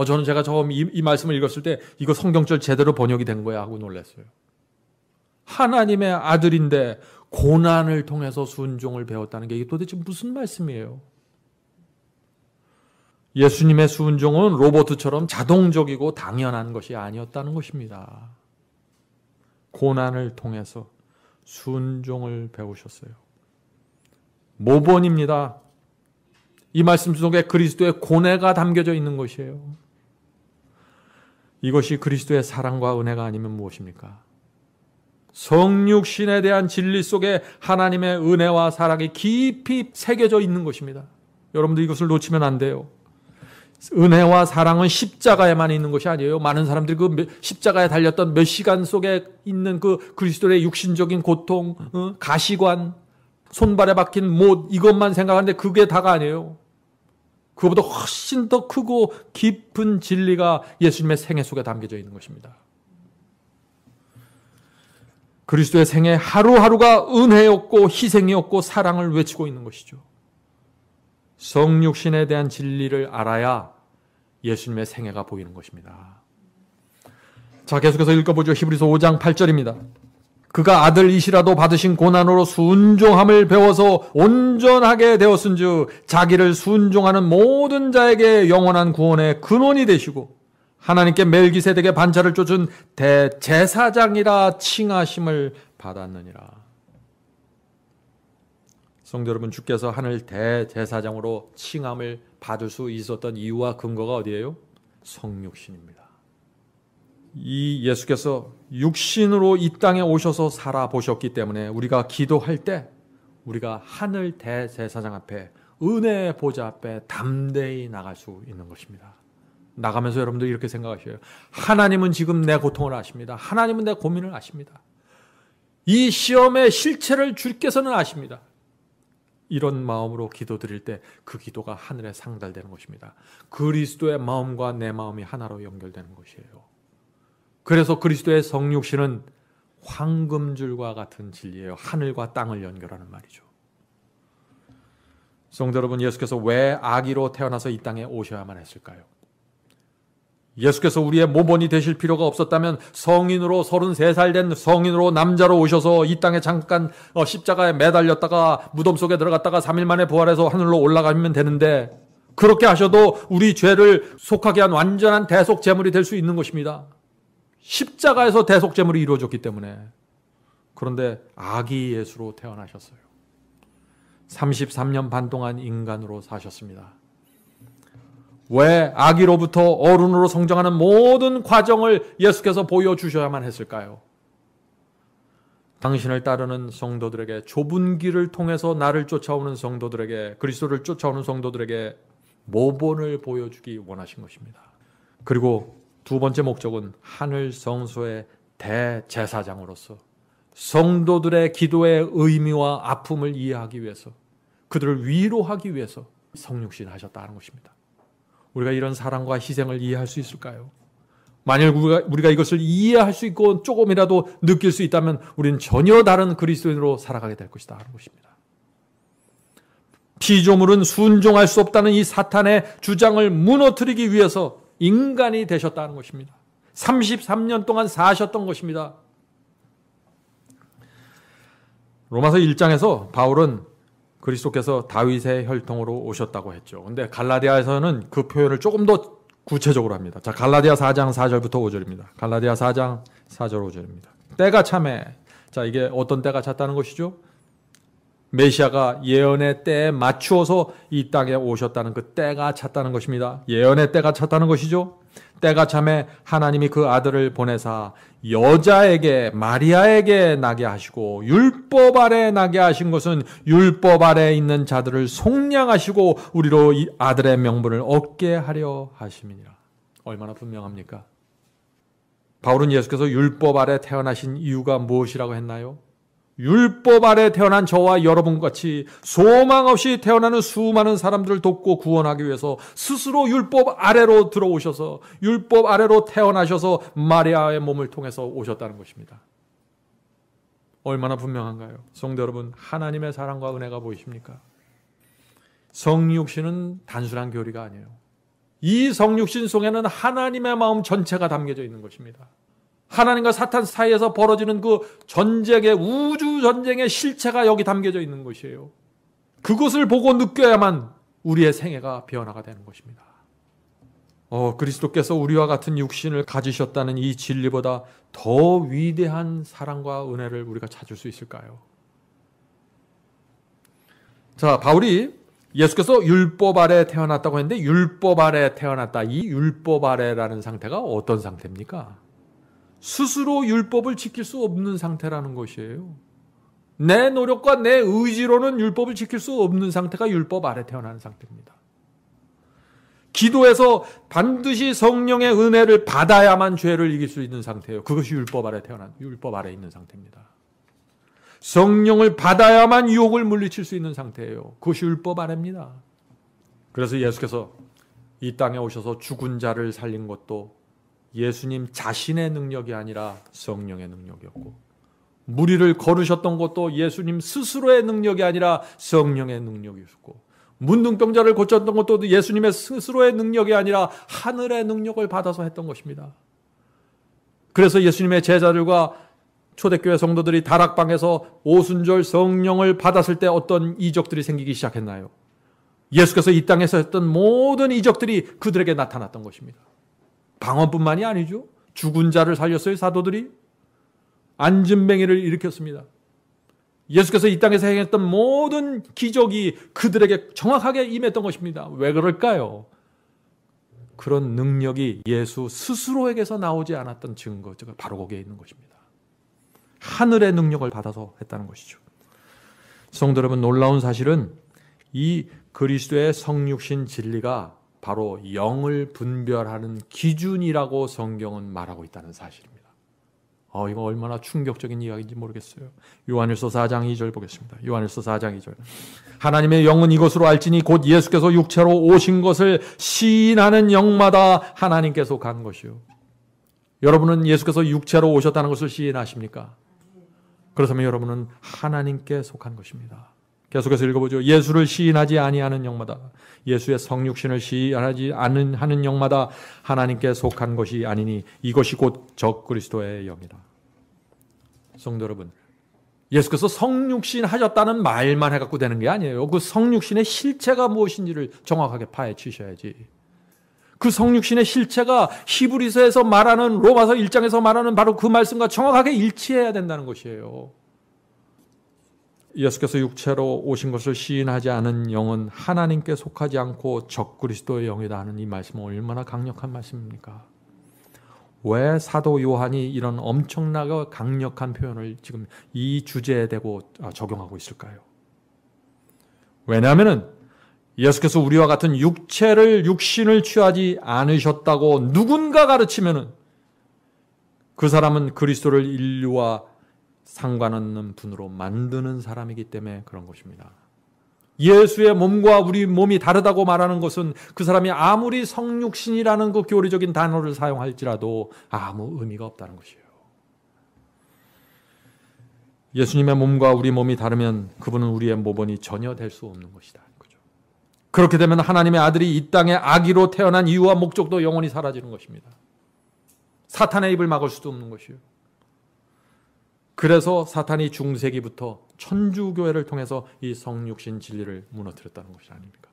저는 제가 처음 이 말씀을 읽었을 때 이거 성경절 제대로 번역이 된 거야 하고 놀랐어요. 하나님의 아들인데 고난을 통해서 순종을 배웠다는 게 이게 도대체 무슨 말씀이에요? 예수님의 순종은 로봇처럼 자동적이고 당연한 것이 아니었다는 것입니다. 고난을 통해서 순종을 배우셨어요. 모본입니다. 이 말씀 속에 그리스도의 고뇌가 담겨져 있는 것이에요. 이것이 그리스도의 사랑과 은혜가 아니면 무엇입니까? 성육신에 대한 진리 속에 하나님의 은혜와 사랑이 깊이 새겨져 있는 것입니다. 여러분들 이것을 놓치면 안 돼요. 은혜와 사랑은 십자가에만 있는 것이 아니에요. 많은 사람들이 그 십자가에 달렸던 몇 시간 속에 있는 그 그리스도의 육신적인 고통, 가시관, 손발에 박힌 못 이것만 생각하는데 그게 다가 아니에요. 그것보다 훨씬 더 크고 깊은 진리가 예수님의 생애 속에 담겨져 있는 것입니다. 그리스도의 생애 하루하루가 은혜였고 희생이었고 사랑을 외치고 있는 것이죠. 성육신에 대한 진리를 알아야 예수님의 생애가 보이는 것입니다. 자, 계속해서 읽어보죠. 히브리서 5장 8절입니다. 그가 아들이시라도 받으신 고난으로 순종함을 배워서 온전하게 되었은즉 자기를 순종하는 모든 자에게 영원한 구원의 근원이 되시고 하나님께 멜기세덱의 반차를 쫓은 대제사장이라 칭하심을 받았느니라. 성도 여러분, 주께서 하늘 대제사장으로 칭함을 받을 수 있었던 이유와 근거가 어디예요? 성육신입니다. 이 예수께서 육신으로 이 땅에 오셔서 살아보셨기 때문에 우리가 기도할 때 우리가 하늘 대제사장 앞에 은혜의 보좌 앞에 담대히 나갈 수 있는 것입니다. 나가면서 여러분들 이렇게 생각하셔요. 하나님은 지금 내 고통을 아십니다. 하나님은 내 고민을 아십니다. 이 시험의 실체를 주께서는 아십니다. 이런 마음으로 기도드릴 때 그 기도가 하늘에 상달되는 것입니다. 그리스도의 마음과 내 마음이 하나로 연결되는 것이에요. 그래서 그리스도의 성육신은 황금줄과 같은 진리예요. 하늘과 땅을 연결하는 말이죠. 성도 여러분, 예수께서 왜 아기로 태어나서 이 땅에 오셔야만 했을까요? 예수께서 우리의 모본이 되실 필요가 없었다면 성인으로 33살 된 성인으로 남자로 오셔서 이 땅에 잠깐 십자가에 매달렸다가 무덤 속에 들어갔다가 3일 만에 부활해서 하늘로 올라가면 되는데, 그렇게 하셔도 우리 죄를 속하게 한 완전한 대속 제물이 될 수 있는 것입니다. 십자가에서 대속 제물이 이루어졌기 때문에. 그런데 아기 예수로 태어나셨어요. 33년 반 동안 인간으로 사셨습니다. 왜 아기로부터 어른으로 성장하는 모든 과정을 예수께서 보여주셔야만 했을까요? 당신을 따르는 성도들에게, 좁은 길을 통해서 나를 쫓아오는 성도들에게, 그리스도를 쫓아오는 성도들에게 모본을 보여주기 원하신 것입니다. 그리고 두 번째 목적은 하늘 성소의 대제사장으로서 성도들의 기도의 의미와 아픔을 이해하기 위해서, 그들을 위로하기 위해서 성육신 하셨다는 것입니다. 우리가 이런 사랑과 희생을 이해할 수 있을까요? 만일 우리가 이것을 이해할 수 있고 조금이라도 느낄 수 있다면 우리는 전혀 다른 그리스도인으로 살아가게 될 것이다 하는 것입니다. 피조물은 순종할 수 없다는 이 사탄의 주장을 무너뜨리기 위해서 인간이 되셨다는 것입니다. 33년 동안 사셨던 것입니다. 로마서 1장에서 바울은 그리스도께서 다윗의 혈통으로 오셨다고 했죠. 그런데 갈라디아에서는 그 표현을 조금 더 구체적으로 합니다. 자, 갈라디아 4장 4절부터 5절입니다. 갈라디아 4장 4절 5절입니다. 때가 차매. 자, 이게 어떤 때가 찼다는 것이죠? 메시아가 예언의 때에 맞추어서 이 땅에 오셨다는 그 때가 찼다는 것입니다. 예언의 때가 찼다는 것이죠. 때가 차매 하나님이 그 아들을 보내사 여자에게, 마리아에게 나게 하시고, 율법 아래 나게 하신 것은 율법 아래 있는 자들을 속량하시고 우리로 이 아들의 명분을 얻게 하려 하심이니라. 얼마나 분명합니까? 바울은 예수께서 율법 아래 태어나신 이유가 무엇이라고 했나요? 율법 아래 태어난 저와 여러분같이 소망 없이 태어나는 수많은 사람들을 돕고 구원하기 위해서 스스로 율법 아래로 들어오셔서 율법 아래로 태어나셔서 마리아의 몸을 통해서 오셨다는 것입니다. 얼마나 분명한가요? 성도 여러분, 하나님의 사랑과 은혜가 보이십니까? 성육신은 단순한 교리가 아니에요. 이 성육신 속에는 하나님의 마음 전체가 담겨져 있는 것입니다. 하나님과 사탄 사이에서 벌어지는 그 전쟁의, 우주 전쟁의 실체가 여기 담겨져 있는 것이에요. 그것을 보고 느껴야만 우리의 생애가 변화가 되는 것입니다. 그리스도께서 우리와 같은 육신을 가지셨다는 이 진리보다 더 위대한 사랑과 은혜를 우리가 찾을 수 있을까요? 자, 바울이 예수께서 율법 아래 태어났다고 했는데, 율법 아래 태어났다. 이 율법 아래라는 상태가 어떤 상태입니까? 스스로 율법을 지킬 수 없는 상태라는 것이에요. 내 노력과 내 의지로는 율법을 지킬 수 없는 상태가 율법 아래 태어나는 상태입니다. 기도해서 반드시 성령의 은혜를 받아야만 죄를 이길 수 있는 상태예요. 그것이 율법 아래 있는 상태입니다. 성령을 받아야만 유혹을 물리칠 수 있는 상태예요. 그것이 율법 아래입니다. 그래서 예수께서 이 땅에 오셔서 죽은 자를 살린 것도 예수님 자신의 능력이 아니라 성령의 능력이었고, 무리를 걸으셨던 것도 예수님 스스로의 능력이 아니라 성령의 능력이었고, 문둥병자를 고쳤던 것도 예수님의 스스로의 능력이 아니라 하늘의 능력을 받아서 했던 것입니다. 그래서 예수님의 제자들과 초대교회 성도들이 다락방에서 오순절 성령을 받았을 때 어떤 이적들이 생기기 시작했나요? 예수께서 이 땅에서 했던 모든 이적들이 그들에게 나타났던 것입니다. 방언뿐만이 아니죠. 죽은 자를 살렸어요, 사도들이. 안진뱅이를 일으켰습니다. 예수께서 이 땅에서 행했던 모든 기적이 그들에게 정확하게 임했던 것입니다. 왜 그럴까요? 그런 능력이 예수 스스로에게서 나오지 않았던 증거가 바로 거기에 있는 것입니다. 하늘의 능력을 받아서 했다는 것이죠. 성도 여러분, 놀라운 사실은 이 그리스도의 성육신 진리가 바로 영을 분별하는 기준이라고 성경은 말하고 있다는 사실입니다. 이거 얼마나 충격적인 이야기인지 모르겠어요. 요한일서 4장 2절 보겠습니다. 요한일서 4장 2절. 하나님의 영은 이것으로 알지니 곧 예수께서 육체로 오신 것을 시인하는 영마다 하나님께 속한 것이요. 여러분은 예수께서 육체로 오셨다는 것을 시인하십니까? 그렇다면 여러분은 하나님께 속한 것입니다. 계속해서 읽어보죠. 예수를 시인하지 아니하는 영마다, 예수의 성육신을 시인하지 하는 영마다 하나님께 속한 것이 아니니 이것이 곧 적그리스도의 영이라. 성도 여러분, 예수께서 성육신 하셨다는 말만 해갖고 되는 게 아니에요. 그 성육신의 실체가 무엇인지를 정확하게 파헤치셔야지. 그 성육신의 실체가 히브리서에서 말하는, 로마서 1장에서 말하는 바로 그 말씀과 정확하게 일치해야 된다는 것이에요. 예수께서 육체로 오신 것을 시인하지 않은 영은 하나님께 속하지 않고 적그리스도의 영이다 하는 이 말씀은 얼마나 강력한 말씀입니까? 왜 사도 요한이 이런 엄청나게 강력한 표현을 지금 이 주제에 대고 적용하고 있을까요? 왜냐하면 예수께서 우리와 같은 육신을 취하지 않으셨다고 누군가 가르치면은 그 사람은 그리스도를 인류와 상관없는 분으로 만드는 사람이기 때문에 그런 것입니다. 예수의 몸과 우리 몸이 다르다고 말하는 것은 그 사람이 아무리 성육신이라는 그 교리적인 단어를 사용할지라도 아무 의미가 없다는 것이에요. 예수님의 몸과 우리 몸이 다르면 그분은 우리의 모본이 전혀 될 수 없는 것이다. 그죠? 그렇게 되면 하나님의 아들이 이 땅에 아기로 태어난 이유와 목적도 영원히 사라지는 것입니다. 사탄의 입을 막을 수도 없는 것이에요. 그래서 사탄이 중세기부터 천주교회를 통해서 이 성육신 진리를 무너뜨렸다는 것이 아닙니까?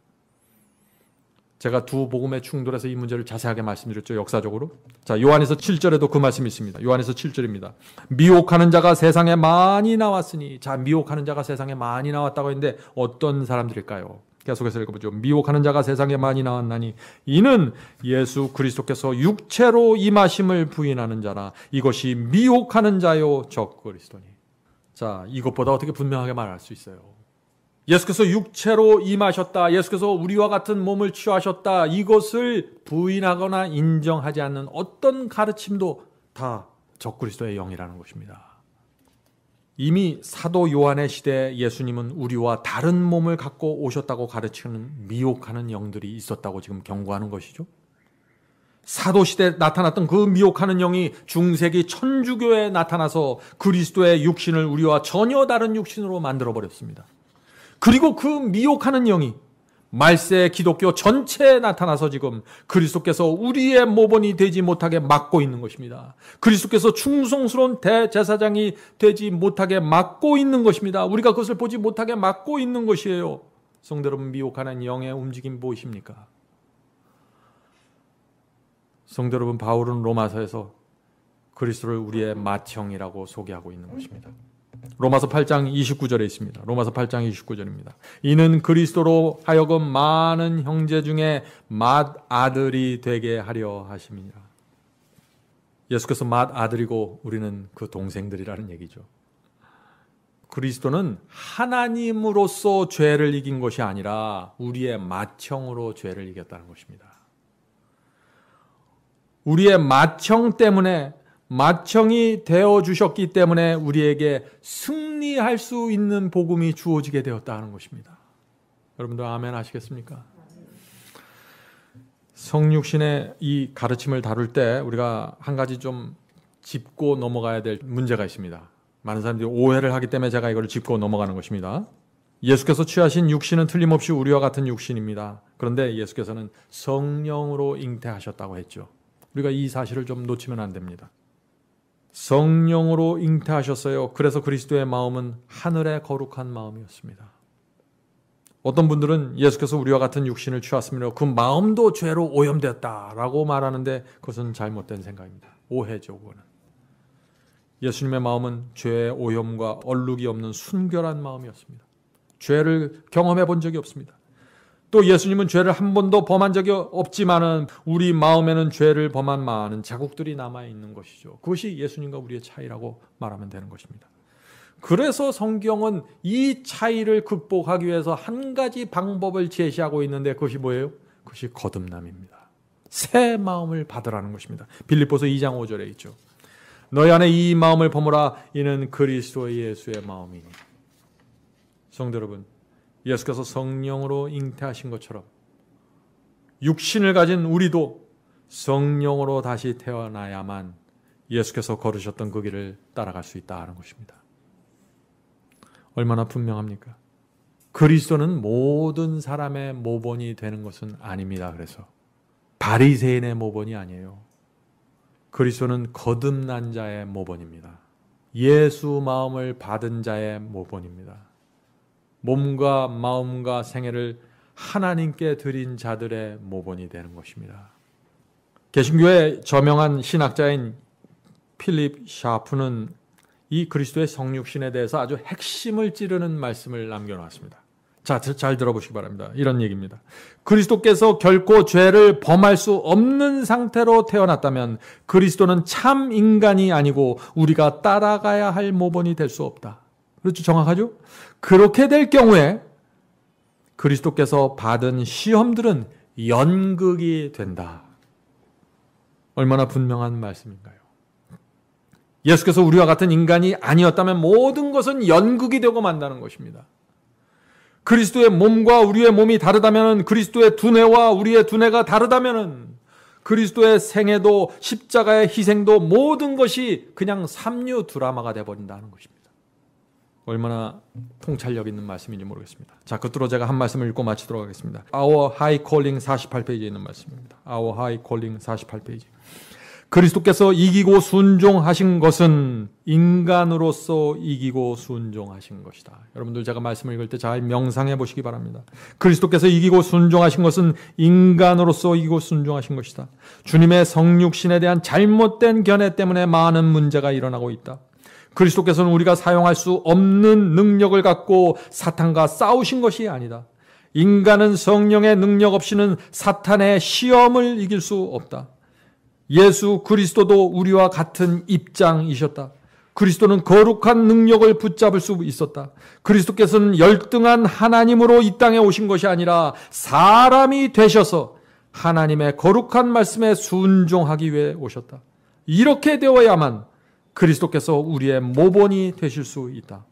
제가 두 복음의 충돌에서 이 문제를 자세하게 말씀드렸죠. 역사적으로. 자, 요한에서 7절에도 그 말씀이 있습니다. 요한에서 7절입니다. 미혹하는 자가 세상에 많이 나왔으니. 자, 미혹하는 자가 세상에 많이 나왔다고 했는데 어떤 사람들일까요? 계속해서 읽어보죠. 미혹하는 자가 세상에 많이 나왔나니 이는 예수 그리스도께서 육체로 임하심을 부인하는 자라. 이것이 미혹하는 자요 적그리스도니. 자, 이것보다 어떻게 분명하게 말할 수 있어요? 예수께서 육체로 임하셨다. 예수께서 우리와 같은 몸을 취하셨다. 이것을 부인하거나 인정하지 않는 어떤 가르침도 다 적그리스도의 영이라는 것입니다. 이미 사도 요한의 시대에 예수님은 우리와 다른 몸을 갖고 오셨다고 가르치는 미혹하는 영들이 있었다고 지금 경고하는 것이죠. 사도 시대에 나타났던 그 미혹하는 영이 중세기 천주교에 나타나서 그리스도의 육신을 우리와 전혀 다른 육신으로 만들어버렸습니다. 그리고 그 미혹하는 영이 말세 기독교 전체에 나타나서 지금 그리스도께서 우리의 모본이 되지 못하게 막고 있는 것입니다. 그리스도께서 충성스러운 대제사장이 되지 못하게 막고 있는 것입니다. 우리가 그것을 보지 못하게 막고 있는 것이에요. 성도 여러분, 미혹하는 영의 움직임 보이십니까? 성도 여러분, 바울은 로마서에서 그리스도를 우리의 맏형이라고 소개하고 있는 것입니다. 로마서 8장 29절에 있습니다. 로마서 8장 29절입니다. 이는 그리스도로 하여금 많은 형제 중에 맏아들이 되게 하려 하심이니라. 예수께서 맏아들이고 우리는 그 동생들이라는 얘기죠. 그리스도는 하나님으로서 죄를 이긴 것이 아니라 우리의 맏형으로 죄를 이겼다는 것입니다. 우리의 맏형 때문에, 맏형이 되어주셨기 때문에 우리에게 승리할 수 있는 복음이 주어지게 되었다는 것입니다. 여러분들 아멘 하시겠습니까? 성육신의 이 가르침을 다룰 때 우리가 한 가지 좀 짚고 넘어가야 될 문제가 있습니다. 많은 사람들이 오해를 하기 때문에 제가 이걸 짚고 넘어가는 것입니다. 예수께서 취하신 육신은 틀림없이 우리와 같은 육신입니다. 그런데 예수께서는 성령으로 잉태하셨다고 했죠. 우리가 이 사실을 좀 놓치면 안 됩니다. 성령으로 잉태하셨어요. 그래서 그리스도의 마음은 하늘의 거룩한 마음이었습니다. 어떤 분들은 예수께서 우리와 같은 육신을 취하시며 그 마음도 죄로 오염되었다라고 말하는데 그것은 잘못된 생각입니다. 오해죠, 그거는. 예수님의 마음은 죄의 오염과 얼룩이 없는 순결한 마음이었습니다. 죄를 경험해 본 적이 없습니다. 또 예수님은 죄를 한 번도 범한 적이 없지만은 우리 마음에는 죄를 범한 많은 자국들이 남아 있는 것이죠. 그것이 예수님과 우리의 차이라고 말하면 되는 것입니다. 그래서 성경은 이 차이를 극복하기 위해서 한 가지 방법을 제시하고 있는데 그것이 뭐예요? 그것이 거듭남입니다. 새 마음을 받으라는 것입니다. 빌립보서 2장 5절에 있죠. 너희 안에 이 마음을 품으라. 이는 그리스도 예수의 마음이니. 성도 여러분, 예수께서 성령으로 잉태하신 것처럼 육신을 가진 우리도 성령으로 다시 태어나야만 예수께서 걸으셨던 그 길을 따라갈 수 있다는 것입니다. 얼마나 분명합니까? 그리스도는 모든 사람의 모본이 되는 것은 아닙니다. 그래서 바리새인의 모본이 아니에요. 그리스도는 거듭난 자의 모본입니다. 예수 마음을 받은 자의 모본입니다. 몸과 마음과 생애를 하나님께 드린 자들의 모본이 되는 것입니다. 개신교의 저명한 신학자인 필립 샤프는 이 그리스도의 성육신에 대해서 아주 핵심을 찌르는 말씀을 남겨놨습니다. 자, 잘 들어보시기 바랍니다. 이런 얘기입니다. 그리스도께서 결코 죄를 범할 수 없는 상태로 태어났다면 그리스도는 참 인간이 아니고 우리가 따라가야 할 모본이 될 수 없다. 그렇죠? 정확하죠? 그렇게 될 경우에 그리스도께서 받은 시험들은 연극이 된다. 얼마나 분명한 말씀인가요? 예수께서 우리와 같은 인간이 아니었다면 모든 것은 연극이 되고 만다는 것입니다. 그리스도의 몸과 우리의 몸이 다르다면, 그리스도의 두뇌와 우리의 두뇌가 다르다면, 그리스도의 생애도 십자가의 희생도 모든 것이 그냥 삼류 드라마가 되어버린다는 것입니다. 얼마나 통찰력 있는 말씀인지 모르겠습니다. 자, 끝으로 제가 한 말씀을 읽고 마치도록 하겠습니다. Our High Calling 48페이지에 있는 말씀입니다. Our High Calling 48페이지. 그리스도께서 이기고 순종하신 것은 인간으로서 이기고 순종하신 것이다. 여러분들 제가 말씀을 읽을 때 잘 명상해 보시기 바랍니다. 그리스도께서 이기고 순종하신 것은 인간으로서 이기고 순종하신 것이다. 주님의 성육신에 대한 잘못된 견해 때문에 많은 문제가 일어나고 있다. 그리스도께서는 우리가 사용할 수 없는 능력을 갖고 사탄과 싸우신 것이 아니다. 인간은 성령의 능력 없이는 사탄의 시험을 이길 수 없다. 예수 그리스도도 우리와 같은 입장이셨다. 그리스도는 거룩한 능력을 붙잡을 수 있었다. 그리스도께서는 열등한 하나님으로 이 땅에 오신 것이 아니라 사람이 되셔서 하나님의 거룩한 말씀에 순종하기 위해 오셨다. 이렇게 되어야만 그리스도께서 우리의 모본이 되실 수 있다.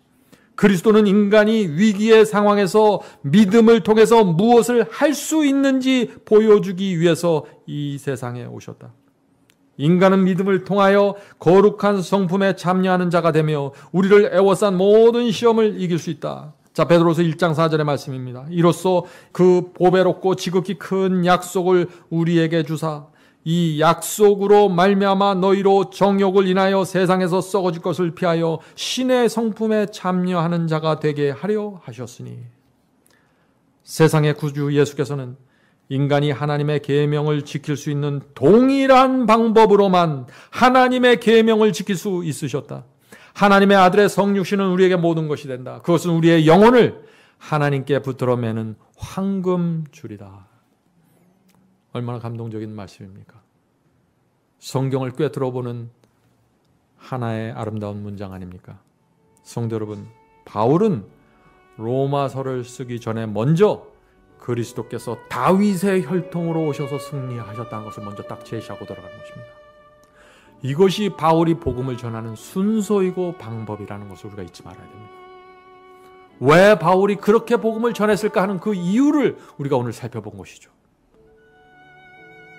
그리스도는 인간이 위기의 상황에서 믿음을 통해서 무엇을 할 수 있는지 보여주기 위해서 이 세상에 오셨다. 인간은 믿음을 통하여 거룩한 성품에 참여하는 자가 되며 우리를 애워싼 모든 시험을 이길 수 있다. 자, 베드로서 1장 4절의 말씀입니다. 이로써 그 보배롭고 지극히 큰 약속을 우리에게 주사 이 약속으로 말미암아 너희로 정욕을 인하여 세상에서 썩어질 것을 피하여 신의 성품에 참여하는 자가 되게 하려 하셨으니. 세상의 구주 예수께서는 인간이 하나님의 계명을 지킬 수 있는 동일한 방법으로만 하나님의 계명을 지킬 수 있으셨다. 하나님의 아들의 성육신은 우리에게 모든 것이 된다. 그것은 우리의 영혼을 하나님께 붙들어 매는 황금줄이다. 얼마나 감동적인 말씀입니까? 성경을 꿰뚫어보는 하나의 아름다운 문장 아닙니까? 성도 여러분, 바울은 로마서를 쓰기 전에 먼저 그리스도께서 다윗의 혈통으로 오셔서 승리하셨다는 것을 먼저 딱 제시하고 들어가는 것입니다. 이것이 바울이 복음을 전하는 순서이고 방법이라는 것을 우리가 잊지 말아야 됩니다. 왜 바울이 그렇게 복음을 전했을까 하는 그 이유를 우리가 오늘 살펴본 것이죠.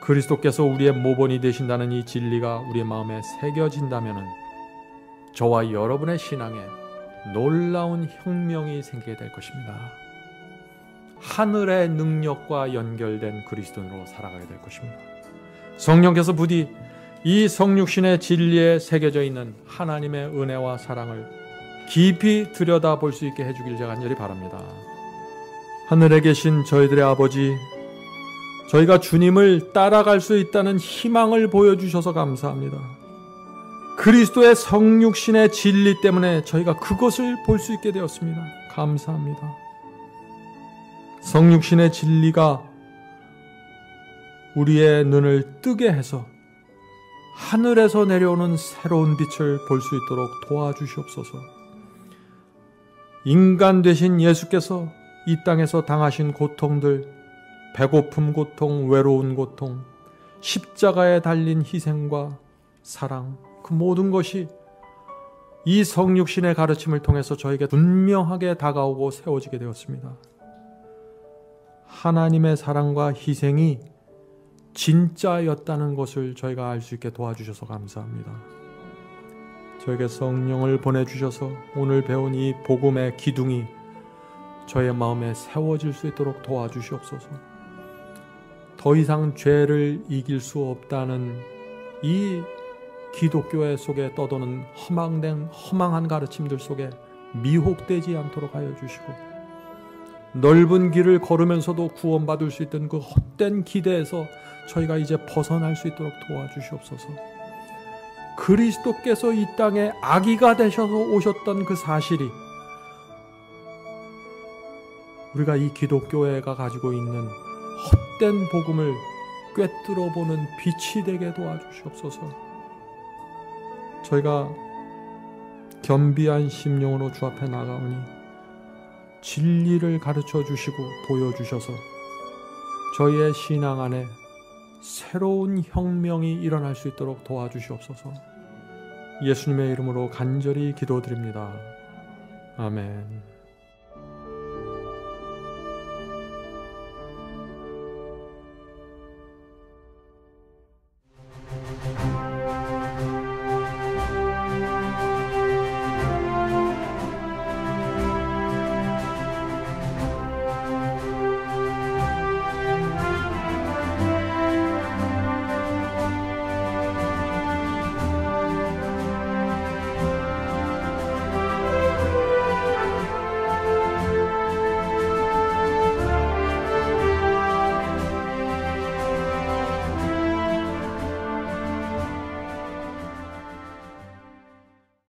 그리스도께서 우리의 모본이 되신다는 이 진리가 우리의 마음에 새겨진다면 저와 여러분의 신앙에 놀라운 혁명이 생기게 될 것입니다. 하늘의 능력과 연결된 그리스도인으로 살아가게 될 것입니다. 성령께서 부디 이 성육신의 진리에 새겨져 있는 하나님의 은혜와 사랑을 깊이 들여다볼 수 있게 해주길 제가 간절히 바랍니다. 하늘에 계신 저희들의 아버지, 저희가 주님을 따라갈 수 있다는 희망을 보여주셔서 감사합니다. 그리스도의 성육신의 진리 때문에 저희가 그것을 볼 수 있게 되었습니다. 감사합니다. 성육신의 진리가 우리의 눈을 뜨게 해서 하늘에서 내려오는 새로운 빛을 볼 수 있도록 도와주시옵소서. 인간 되신 예수께서 이 땅에서 당하신 고통들, 배고픔 고통, 외로운 고통, 십자가에 달린 희생과 사랑, 그 모든 것이 이 성육신의 가르침을 통해서 저에게 분명하게 다가오고 세워지게 되었습니다. 하나님의 사랑과 희생이 진짜였다는 것을 저희가 알 수 있게 도와주셔서 감사합니다. 저에게 성령을 보내주셔서 오늘 배운 이 복음의 기둥이 저의 마음에 세워질 수 있도록 도와주시옵소서. 더 이상 죄를 이길 수 없다는 이 기독교회 속에 떠도는 허망한 가르침들 속에 미혹되지 않도록 하여 주시고, 넓은 길을 걸으면서도 구원받을 수 있던 그 헛된 기대에서 저희가 이제 벗어날 수 있도록 도와주시옵소서. 그리스도께서 이 땅에 아기가 되셔서 오셨던 그 사실이 우리가 이 기독교회가 가지고 있는 헛된 복음을 꿰뚫어 보는 빛이 되게 도와주시옵소서. 저희가 겸비한 심령으로 주 앞에 나가오니 진리를 가르쳐 주시고 보여주셔서 저희의 신앙 안에 새로운 혁명이 일어날 수 있도록 도와주시옵소서. 예수님의 이름으로 간절히 기도드립니다. 아멘.